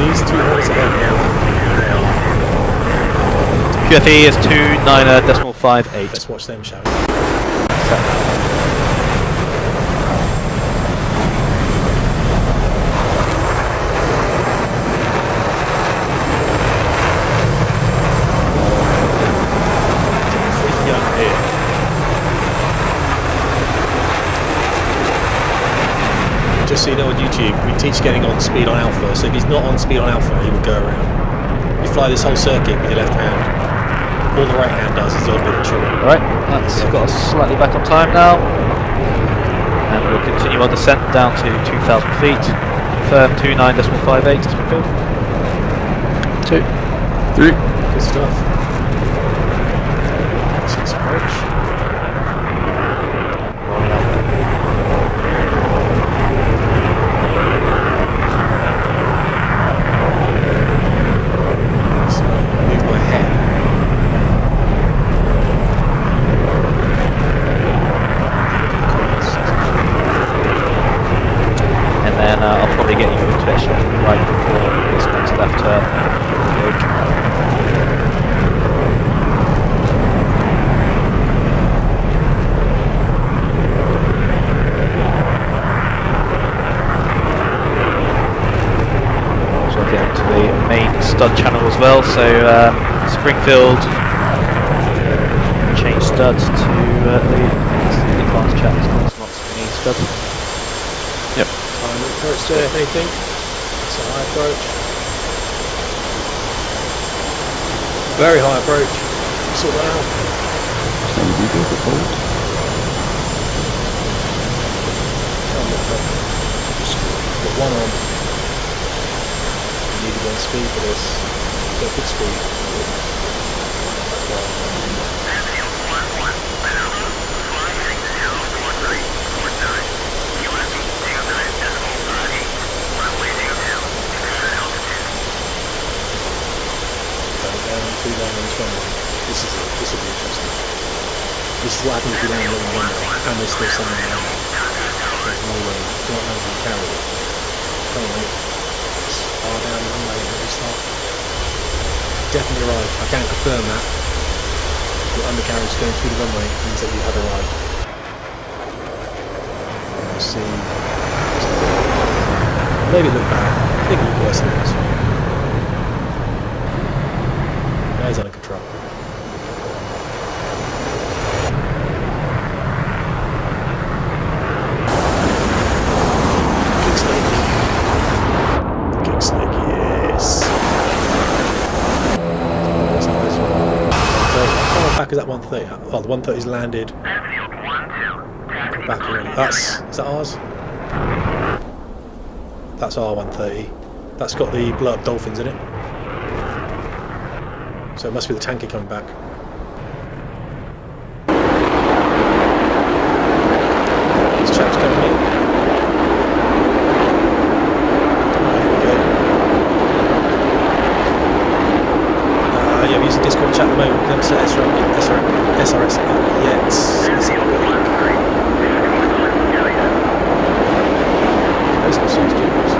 these two holes ahead now? QFE is 29.58. Let's watch them, shall we? Freaking out here. Just so you know, on YouTube, we teach getting on speed on alpha. So if he's not on speed on alpha, he will go around. You fly this whole circuit with your left hand. All the right hand does is the odd bit of trimming. Alright, that's got us slightly back on time now. And we'll continue our descent down to 2,000 feet. Confirm 29.58, that's been good. 2. 3. Good stuff. Let's approach. So, move my head. And then I'll probably get you into it right before this next left turn. So I'll get into the main stud channel as well. So Springfield, change studs to the advanced channels, not the main stud. Time approach there, if anything. It's a high approach. Very high approach. Sort that out. It's going to be difficult. Can't look up. Got one on. You need to go on speed for this. Got good speed. This will be interesting. This is what happens if you don't know one way, and there's still something around. There's no way, you don't know if you can carry it. Can't wait. It's far down the runway at the start. Definitely arrived. I can't confirm that. Your undercarriage going through the runway means that you have arrived. We'll see. Maybe it looked bad. I think it looked worse than it was. He's under control. Kick snake. Kick snake, yes. So how far back is that 130? Oh, the 130's landed. Back already. Is that ours? That's our 130. That's got the blow up dolphins in it. So it must be the tanker coming back. These chaps coming in. Oh, here we go. using Discord chat at the moment. Can't set SRS up yet. Let's have a look. There's no songs, dudes.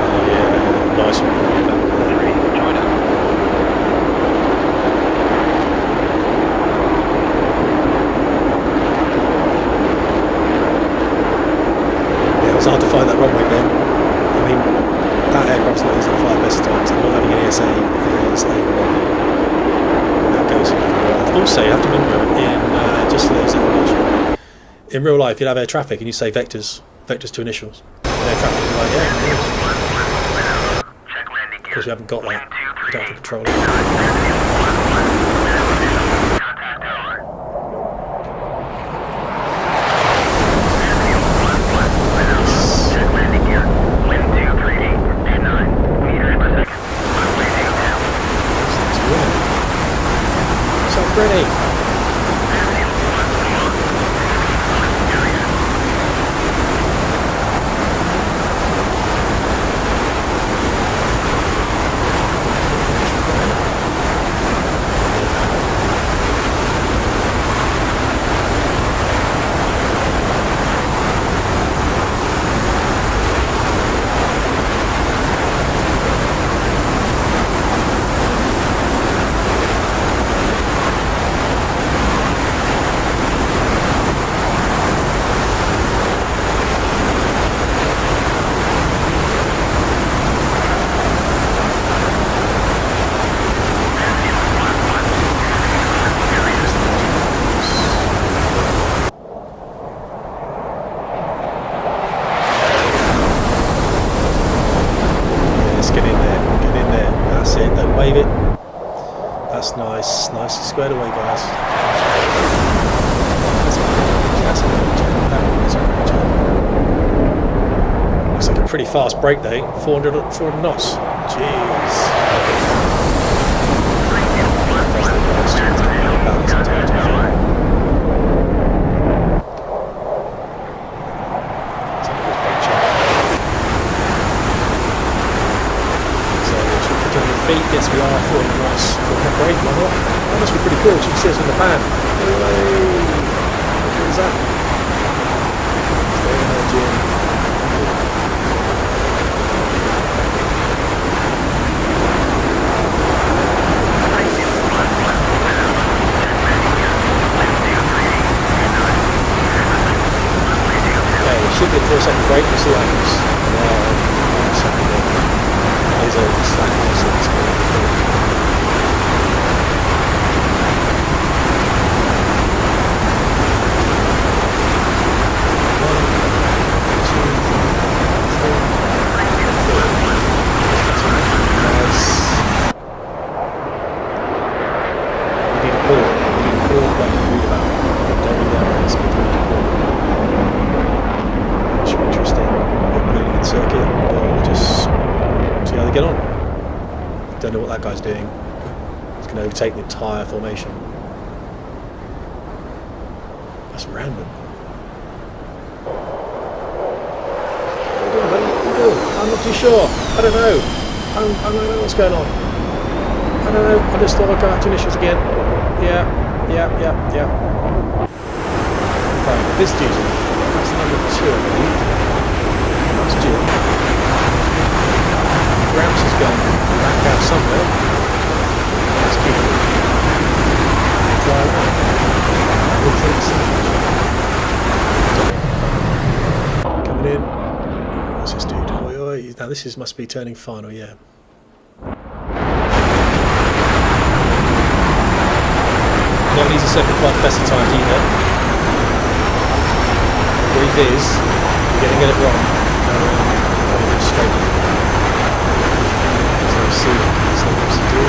Oh yeah, nice one. It's hard to find that runway Ben. I mean, that aircraft's not easy to fly best of times, and not having an ESA is a that goes in real life. Also, you have to remember, in just for those that are watching, in real life, you'll have air traffic and you say vectors to initials. And air traffic is like, yeah, of course you haven't got that. You don't have to control it. Pretty. Nicely squared away, guys. Looks like a pretty fast break though. 400 knots. Jeez. Yes, we are 40 knots for that break. Why not? That must be pretty cool. You can see us in the pan. What is that? Stay in there, Jim. Okay, should get 4 second break. We'll see what happens. There's a slack so it's good. Don't know what that guy's doing. He's going to overtake the entire formation. That's random. What are you doing, buddy? What are you doing? I'm not too sure. I don't know. I don't know what's going on. I don't know. I just thought I'd go out to initials again. Yeah. Right, this dude. That's number 2, I believe. That's Jim. Gramps has gone back out somewhere. Let's keep it. Try that. Coming in. What's this dude? Oi, oi. Now this must be turning final, yeah. Not an easy second flight best of times either. The brief is, you're going to get it wrong. Straight. See what these things do.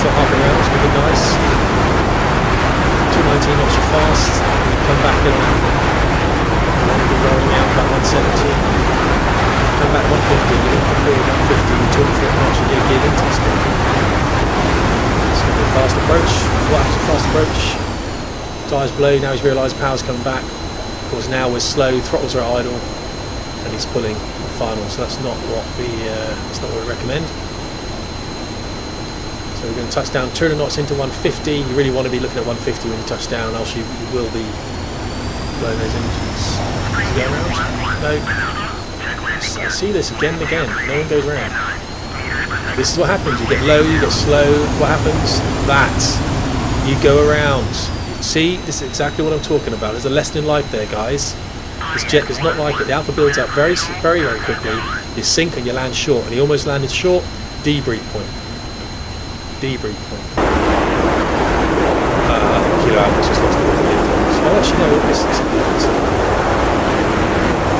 For half an hour, it's really nice. 219 knots are fast. You come back in and then you're rolling out about 170. Come back 150, you hit the 150, 240 knots a year. Tyres below, now he's realised power's coming back. Of course now we're slow, throttles are at idle, and he's pulling the final, so that's not what we recommend. So we're going to touch down 200 knots into 150. You really want to be looking at 150 when you touch down, else you will be blowing those engines. Does he go around? No. I see this again and again. No one goes around. This is what happens. You get low, you get slow. What happens? That. You go around. See, this is exactly what I'm talking about. There's a lesson in life there, guys. This jet does not like it. The alpha builds up very, very, very quickly. You sink and you land short. And he almost landed short. Debrief point. Debrief point. Kilo Alpha's just lost the lift. Oh, actually, no, this is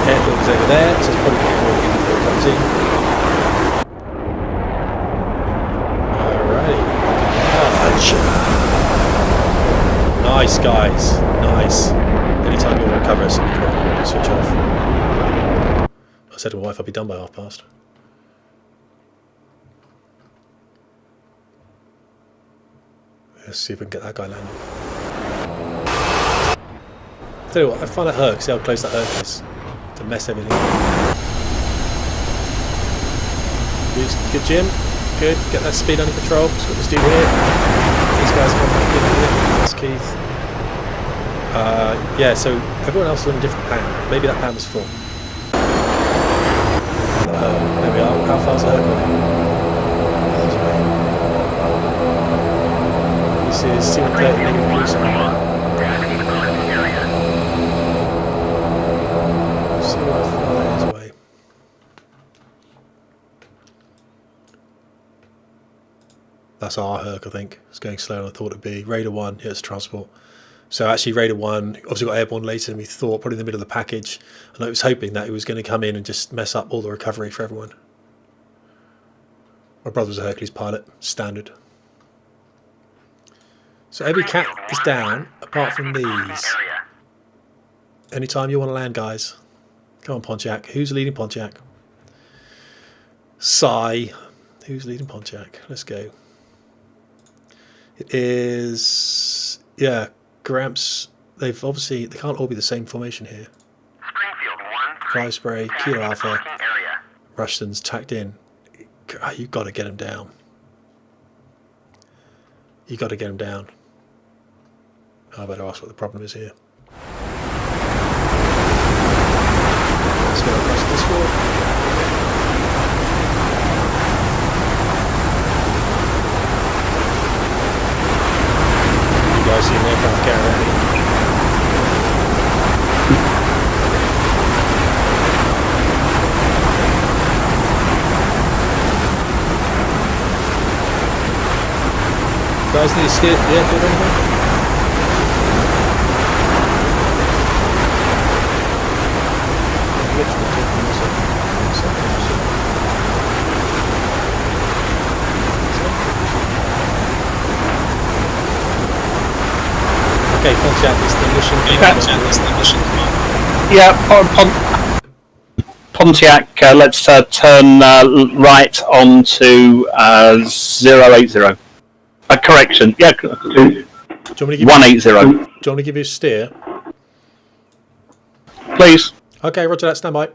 airfield is over there, so it's probably going to get more in before it comes in. Alrighty. Nice, guys. Nice. Anytime you want to recover, so you can switch off. I said to my wife I'd be done by past. Let's see if we can get that guy landed. Tell you what, I find that Herc, see how close that Herc is to mess everything up. Good, Jim. Good. Get that speed under control. That's what this dude here. These guys come back in here. That's Keith. Yeah, so everyone else is on a different plan. Maybe that plan was full. There we are. How far's the Herc away? This is 230 negative cruise. See how far that is away. That's our Herc, I think. It's going slower than I thought it'd be. Raider 1, yeah, it's transport. So actually Raider 1 obviously got airborne later than we thought, probably in the middle of the package. And I was hoping that it was going to come in and just mess up all the recovery for everyone. My brother was a Hercules pilot, standard. So every cat is down, apart from these. Anytime you want to land, guys. Come on, Pontiac. Who's leading Pontiac? Sigh. Who's leading Pontiac? Let's go. It is... Yeah, Gramps. They've obviously... They can't all be the same formation here. Fly spray, Kilo Alpha. Rushton's tacked in. You've got to get him down. You've got to get him down. I better ask what the problem is here. Let's go across this wall. You guys see an aircraft carrier? Guys need to steer the airfield or anything? Okay, Pontiac is the mission command. Yeah, Pontiac, let's turn right onto 080. Correction, yeah. 180. 180. Do you want me to give you a steer? Please. Okay, roger that, stand by.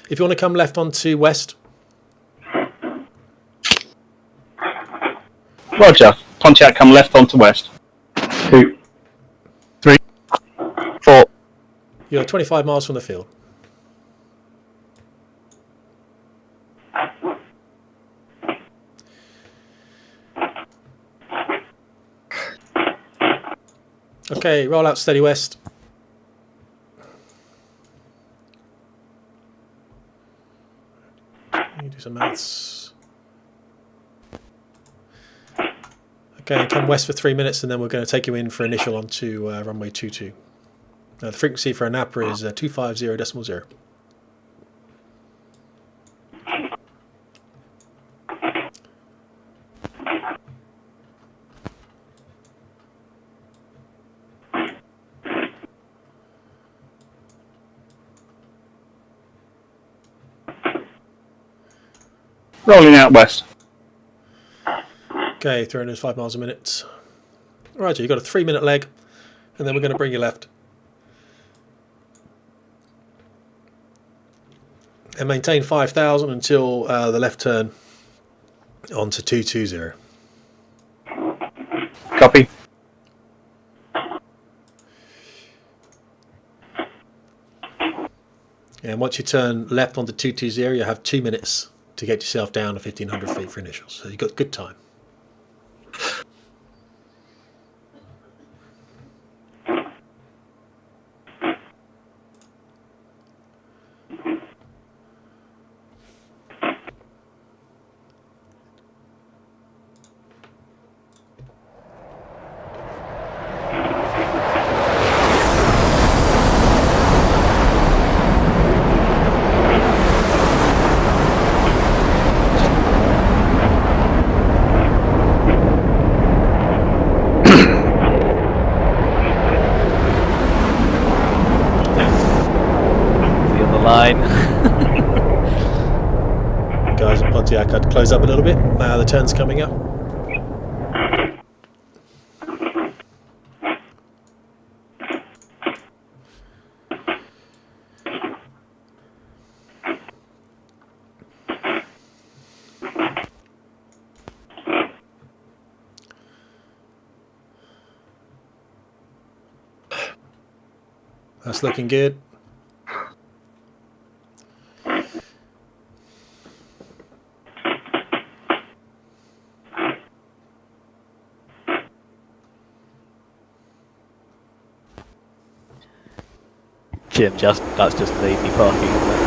If you want to come left onto west. Roger. Pontiac, come left onto west. 2, 3, 4. You're 25 miles from the field. Okay, roll out steady west. You do some maths. Okay, come west for 3 minutes and then we're going to take you in for initial onto runway 22. The frequency for Anapa is 250.0. Rolling out west. Okay, 305 miles a minute. Right, you've got a 3 minute leg. and then we're going to bring you left. And maintain 5,000 until the left turn onto 220. Copy. And once you turn left onto 220, you have 2 minutes to get yourself down to 1,500 feet for initials. So you've got good time. Guys in Pontiac, I'd close up a little bit. The turn's coming up. That's looking good. Jim, that's just lazy parking, isn't it?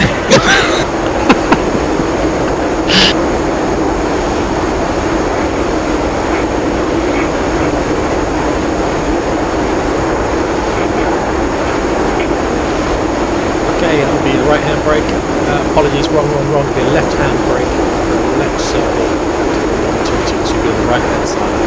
Okay, that'll be the right hand brake. Apologies, wrong. It'll be a left hand brake for a left circle. So you'll be on the right hand side.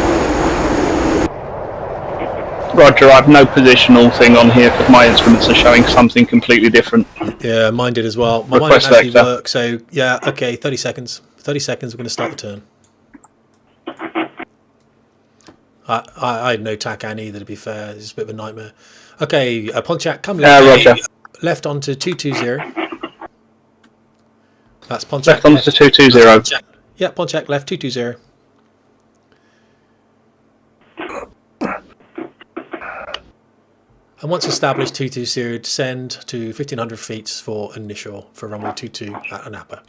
Roger, I have no positional thing on here because my instruments are showing something completely different. Yeah, mine did as well. Mine Request actually vector. work, so yeah, okay, 30 seconds. 30 seconds, we're going to start the turn. I had no TACAN either, to be fair. It's a bit of a nightmare. Okay, Pontiac, come left. Roger. Left onto 220. That's Pontiac. Left onto 220. Yeah, Pontiac left, 220. And once established 220, descend to 1,500 feet for initial for runway 22 at Anapa.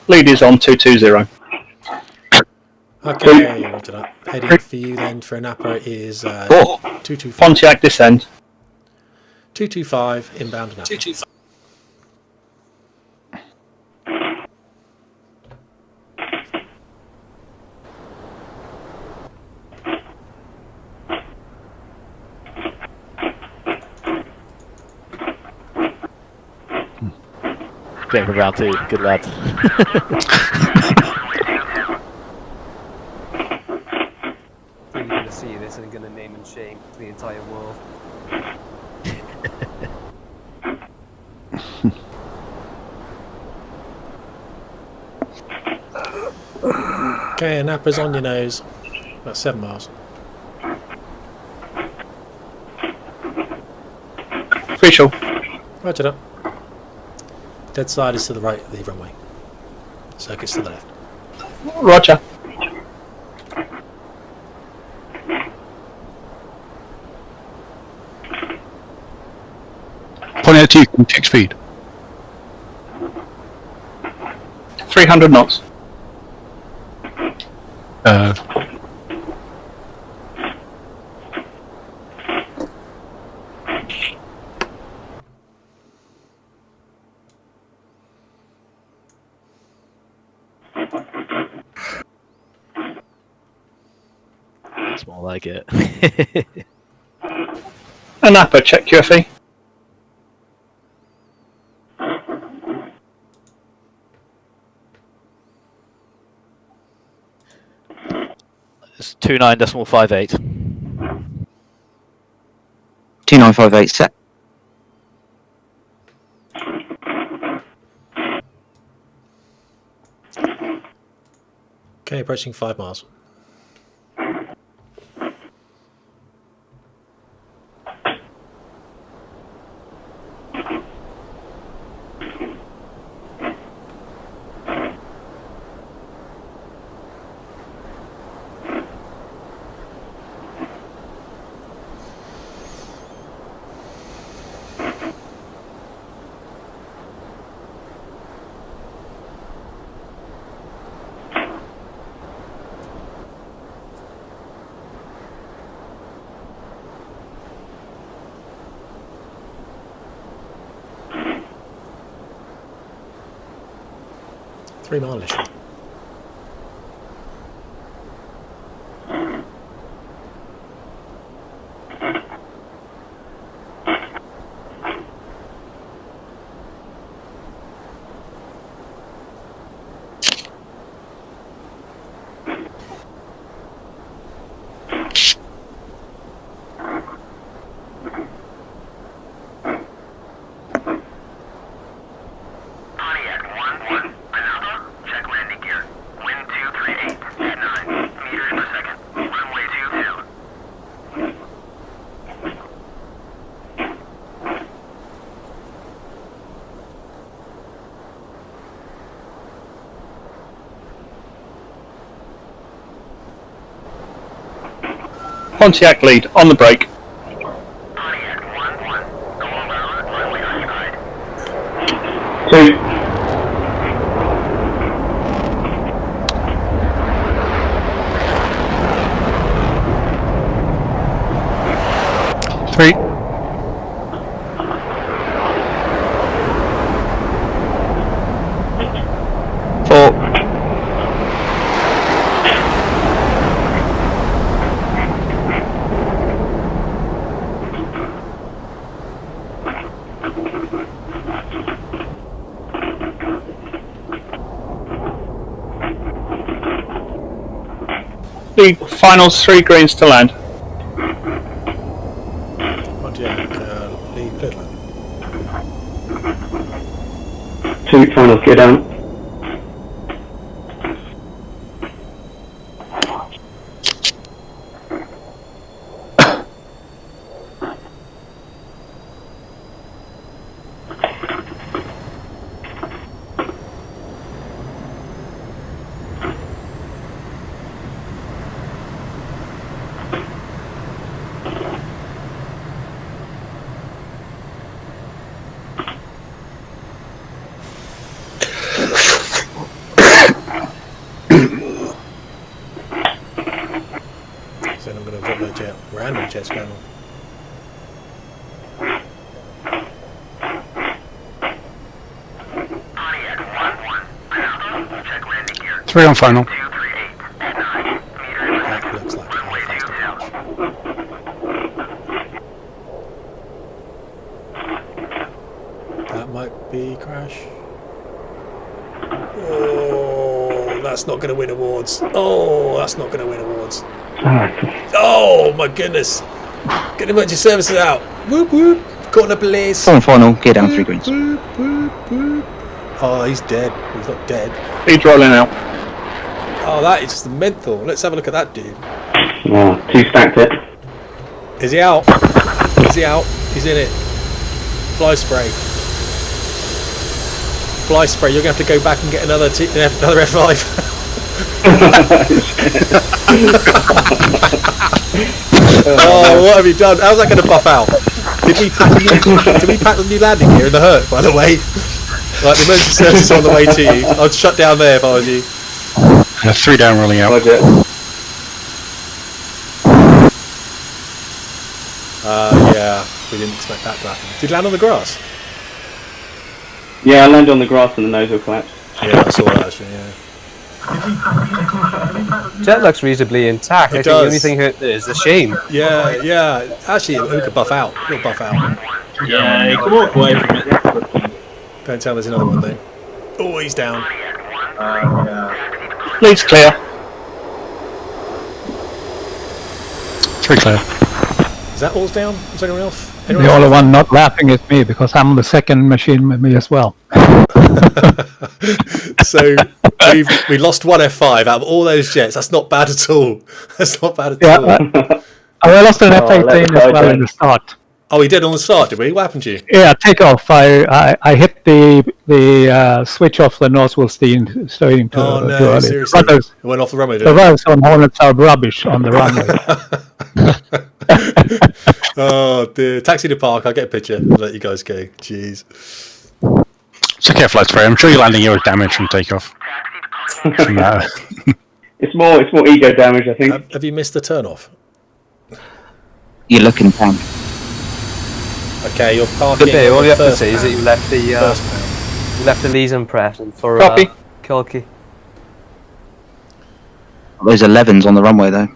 Lead is on 220. Okay, roger that. Heading for you then for Anapa is 225. Pontiac descend. 225 inbound Anapa. 225. Clear for round 2, good lad. You're going to see this and going to name and shame the entire world. Okay, Anapa's on your nose. About 7 miles. Official. Roger that. Dead side is to the right of the runway. Circuit's to the left. Roger. Pontiac T, check speed. 300 knots. That's more like it. Anapa, check QFE. It's 29.58. 2958 set. Okay, approaching 5 miles. 3 mile-ish. Pontiac 1-1, Anapa, check landing gear. Wind 238 at 9 meters per second. Runway 22. Pontiac lead, on the brake. Pontiac 1-1, go all out, runway outside. 2. Three. 4. The finals 3 greens to land. Pontiac, lead clear land. 2 finals, get down. So then I'm going to drop the jet, random jet panel. Pontiac 1-1, Anapa, check landing gear. 3 on final. 238 at 9 meters per That second. looks like a Runway fast 22. approach. That might be crash. Oh, that's not going to win awards. Oh, that's not going to win awards. Oh my goodness. Get emergency services out. Whoop whoop. Caught in a blaze. 4 on final, gear down 3 greens. Whoop, whoop, whoop. Oh, he's dead. He's not dead. Lead rolling out. Oh, that is mental. Let's have a look at that dude. Oh, 2 stacked it. Is he out? Is he out? He's in it. Fly spray. Fly spray. You're going to have to go back and get another another F5. Oh, what have you done? How's that going to buff out? Did we pack the new landing gear in the hurt, by the way? Like, the emergency service is on the way to you. I'd shut down there if I was you. 3 down, rolling out. Budget. Yeah, we didn't expect that to happen. Did you land on the grass? Yeah, I landed on the grass and the nose will collapse. Yeah, I saw that actually, yeah. Jet looks reasonably intact. I think the only thing hurt there is the shame. Yeah, yeah. Actually, it could buff out. It'll buff out. Yeah, you can walk away from it. Don't tell me there's another one though. Oh, he's down. Lead's clear. 3 clear. Is that all's down? Is anyone else? The only one not laughing is me because I'm on the second machine with me as well. So we lost one F5 out of all those jets. That's not bad at all. That's not bad at all. I lost an F-18 as well in the start. Oh, he did on the start, did we? What happened to you? Yeah, takeoff. I hit the switch off the Northwell steam steering too Oh no, early. seriously. It went off the runway, The didn't it? runs on Hornets are rubbish on the runway. Oh dear. Taxi to park, I'll get a picture and let you guys go. Jeez. It's okay, flight spray. I'm sure your landing gear was damaged from takeoff. From that. It's more ego damage, I think. Have you missed the turn off? You're looking down. Okay, you're parking. Good day. All you have to first say is that you pound. left the First pound. you left the leads and press and for Copy. okie. Those 11s on the runway though.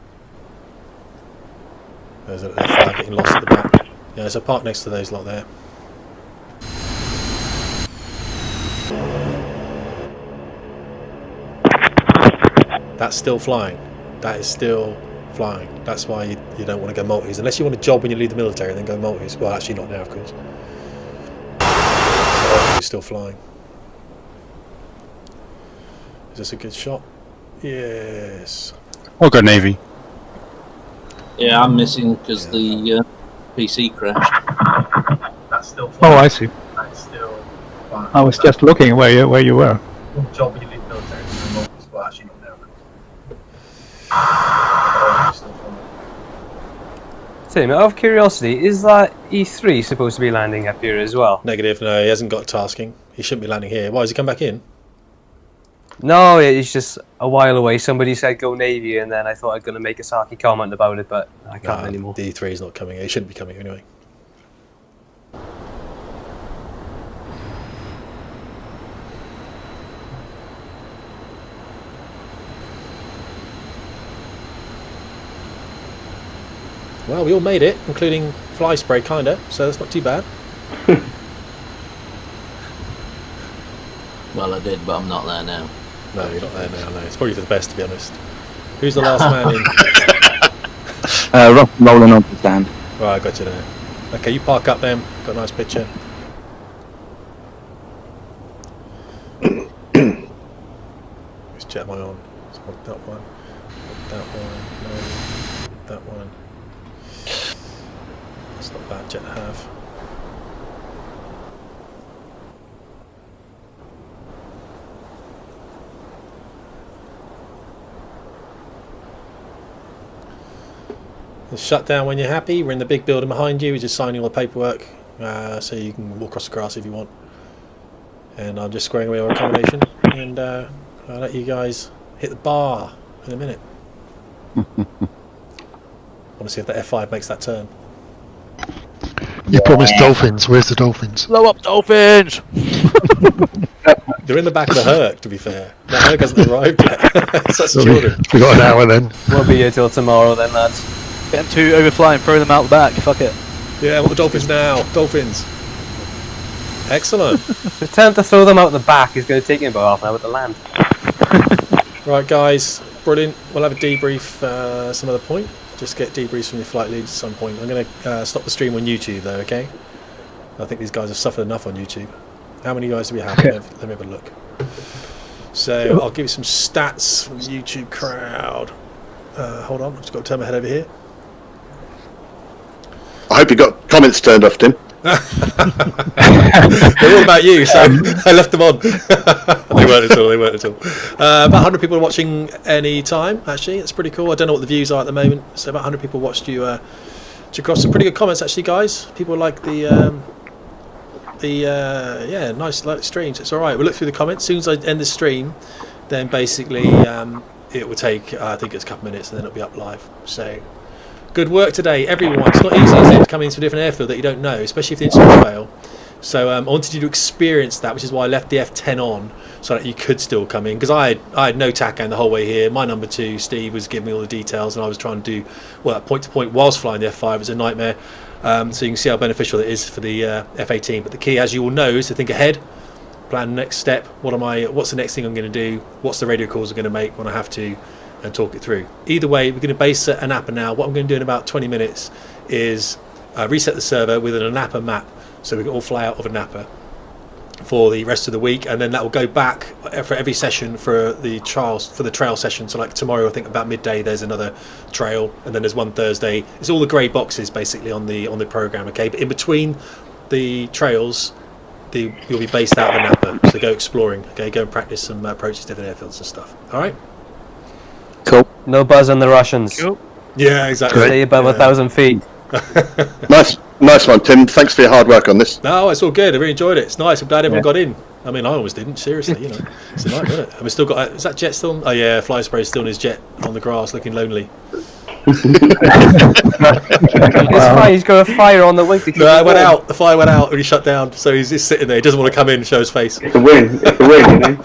There's a F5 getting lost at the back. Yeah, so park next to those lot there. That's still flying. That is still flying. That's why you don't want to go multis. Unless you want a job when you leave the military, then go multis. Well, actually not now, of course. So it's still flying. Is this a good shot? Yes. We'll go Navy. Yeah, I'm missing because the PC crashed. That's still flying. Oh, I see. That's still flying. I was just looking where you were. One job when you leave the military, then go multis. Well, actually not now. Tim, out of curiosity, is that E3 supposed to be landing up here as well? Negative, no, he hasn't got tasking. He shouldn't be landing here. Why, has he come back in? No, it's just a while away. Somebody said go Navy, and then I thought I was going to make a sarky comment about it, but I can't anymore. The E3 is not coming. He shouldn't be coming anyway. Well, we all made it, including fly spray, kinda, so that's not too bad. Well, I did, but I'm not there now. No, you're not there now, no. It's probably for the best, to be honest. Who's the last man in? Rolling on to stand. Right, I got you there. Okay, you park up then. Got a nice picture. Which jet am I on? So that one. That one. No. That one. That's not a bad jet to have. Shut down when you're happy. We're in the big building behind you. We're just signing all the paperwork, so you can walk across the grass if you want. And I'm just squaring away our accommodation, and I'll let you guys hit the bar in a minute. Want to see if the F5 makes that turn. You promised dolphins. Where's the dolphins? Blow up dolphins! They're in the back of the Herc, to be fair. The Herc hasn't arrived yet. That's children. We got an hour then. We'll be here till tomorrow then, lads. Get them to overfly and throw them out the back. Fuck it. Yeah, I want the dolphins now. Dolphins. Excellent. The attempt to throw them out the back is going to take me about half an hour to land. Right, guys. Brilliant. We'll have a debrief some other point. Just get debriefs from your flight leads at some point. I'm going to stop the stream on YouTube, though, okay? I think these guys have suffered enough on YouTube. How many guys do we have? Let me have a look. So, I'll give you some stats from the YouTube crowd. Hold on. I've just got to turn my head over here. I hope you got comments turned off, Tim. They're all about you, so I left them on. They weren't at all. About 100 people watching any time, actually. It's pretty cool. I don't know what the views are at the moment. So about 100 people watched you across. Some pretty good comments, actually, guys. People like the nice like streams. It's all right. We'll look through the comments. As soon as I end the stream, then basically it will take, I think it's a couple minutes, and then it'll be up live. So good work today, everyone. It's not easy, is it, coming into a different airfield that you don't know, especially if the instruments fail. So I wanted you to experience that, which is why I left the F10 on, so that you could still come in. Because I had no TACAN the whole way here. My number 2, Steve, was giving me all the details, and I was trying to do, well, point to point whilst flying the F5. It was a nightmare. So you can see how beneficial it is for the F18. But the key, as you all know, is to think ahead. Plan the next step. What's the next thing I'm going to do? What's the radio calls I'm going to make when I have to? And talk it through. Either way, we're going to base an Anapa now. What I'm going to do in about 20 minutes is reset the server with an Anapa map, so we can all fly out of Anapa for the rest of the week, and then that will go back for every session for the trials, for the trail session. So like tomorrow, I think about midday, there's another trail, and then there's one Thursday. It's all the grey boxes basically on the program. Okay, but in between the trails, you'll be based out of Anapa. So go exploring. Okay, go and practice some approaches to different airfields and stuff. All right. Cool. No buzz on the Russians. Cool. Yeah, exactly. Stay above 1,000 feet. Nice one, Tim. Thanks for your hard work on this. No, it's all good. I really enjoyed it. It's nice. I'm glad everyone got in. I mean, I almost didn't. Seriously, you know, it's a nightmare, isn't it? And we still got. Is that jet still? Oh yeah, fly spray still in his jet on the grass, looking lonely. It's fine. He's got a fire on the wing to keep No, it went out. The fire went out and he shut down. So he's just sitting there. He doesn't want to come in and show his face. It's a win. It's a win, you know.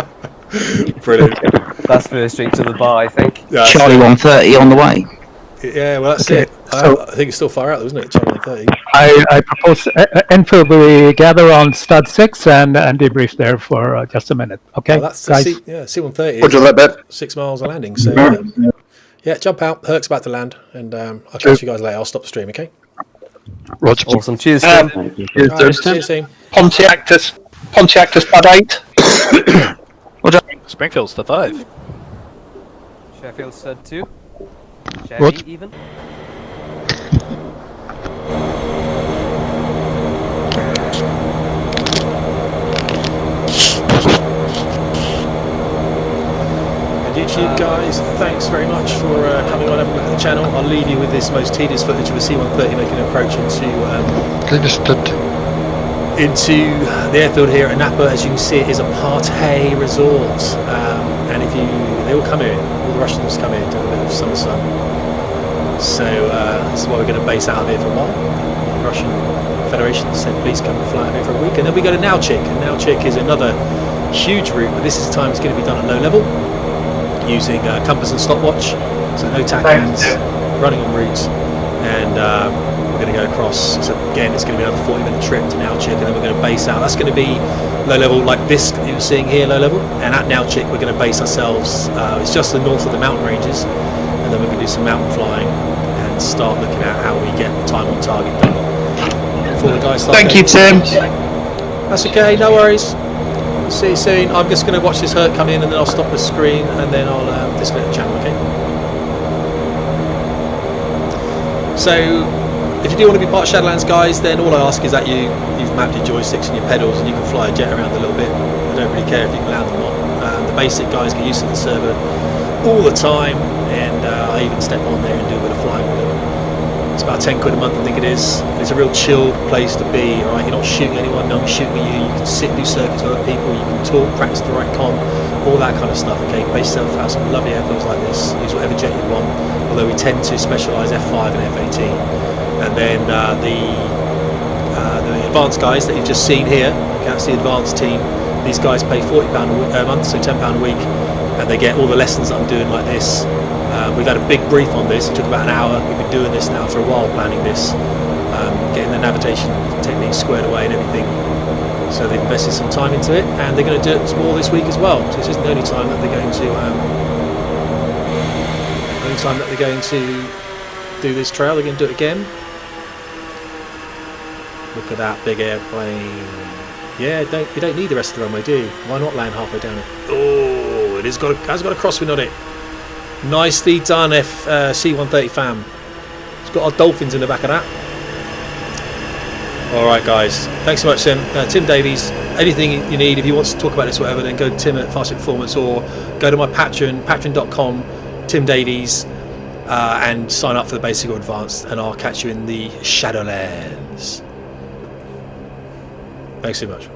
Brilliant. That's first drink to the bar, I think. Yeah, that's Charlie it. 130 on the way. Yeah, well, that's Okay, it. so- I think it's still far out, isn't it? Charlie 130. I propose Enfield, we gather on stud 6 and debrief there for just a minute. Okay, Well, that's guys. C130. Roger that, bet. 6 miles of landing. So, yeah, jump out. Herc's about to land, and I'll catch you guys later. I'll stop the stream, okay? Roger. Awesome. Cheers. All right, see you soon. Pontiactus Bud 8. Springfield's the 5. Sheffield stud 2. Chevy What? even. And YouTube guys, thanks very much for coming on and looking at the channel. I'll leave you with this most tedious footage of a C-130 making an approach into the airfield here at Anapa. As you can see, it is a party resort, and they all come here. All the Russians come here to have a bit of summer sun. So this is why we're going to base out of here for a while. The Russian Federation said please come and fly out here for a week, and then we go to Nauchik. And Nauchik is another huge route, but this is the time it's going to be done at low level using compass and stopwatch, so no tack hands, running on routes, and we're going to go across. So again, it's going to be another 40-minute trip to Nauchik, and then we're going to base out. That's going to be low level like this that you're seeing here, low level, and at Nauchik we're going to base ourselves. It's just the north of the mountain ranges, and then we're going to do some mountain flying and start looking at how we get time on target done before the guys start. Thank you, Tim. That's okay, no worries. See you soon. I'm just going to watch this Herc come in, and then I'll stop the screen, and then I'll disconnect the channel, okay? So, if you do want to be part of Shadowlands, guys, then all I ask is that you've mapped your joysticks and your pedals, and you can fly a jet around a little bit. I don't really care if you can land or not. The basic guys get used to the server all the time, and I even step on there and do a bit of flying with them. It's about 10 quid a month, I think it is. It's a real chilled place to be, alright? You're not shooting anyone, no one's shooting at you. You can sit and do circuits with other people, you can talk, practice the right comm, all that kind of stuff, okay? Base yourself out some lovely airfields like this, use whatever jet you want, although we tend to specialise F5 and F18. And then the advanced guys that you've just seen here, okay, that's the advanced team. These guys pay £40 a month, so £10 a week, and they get all the lessons that I'm doing like this. We've had a big brief on this. It took about an hour. We've been doing this now for a while, planning this, getting the navigation techniques squared away and everything. So they've invested some time into it, and they're going to do it more this week as well. So this isn't the only time that they're going to do this trail. They're going to do it again. Look at that big airplane. Yeah, you don't need the rest of the runway, do you? Why not land halfway down it? Oh, has got a crosswind on it. Nicely done, C-130 fam. It's got our dolphins in the back of that. Alright guys, thanks so much Tim. Tim Davies, anything you need, if you want to talk about this or whatever, then go to Tim at Fast Performance, or go to my Patreon, patreon.com, Tim Davies, and sign up for the basic or advanced, and I'll catch you in the Shadowlands. Thanks so much.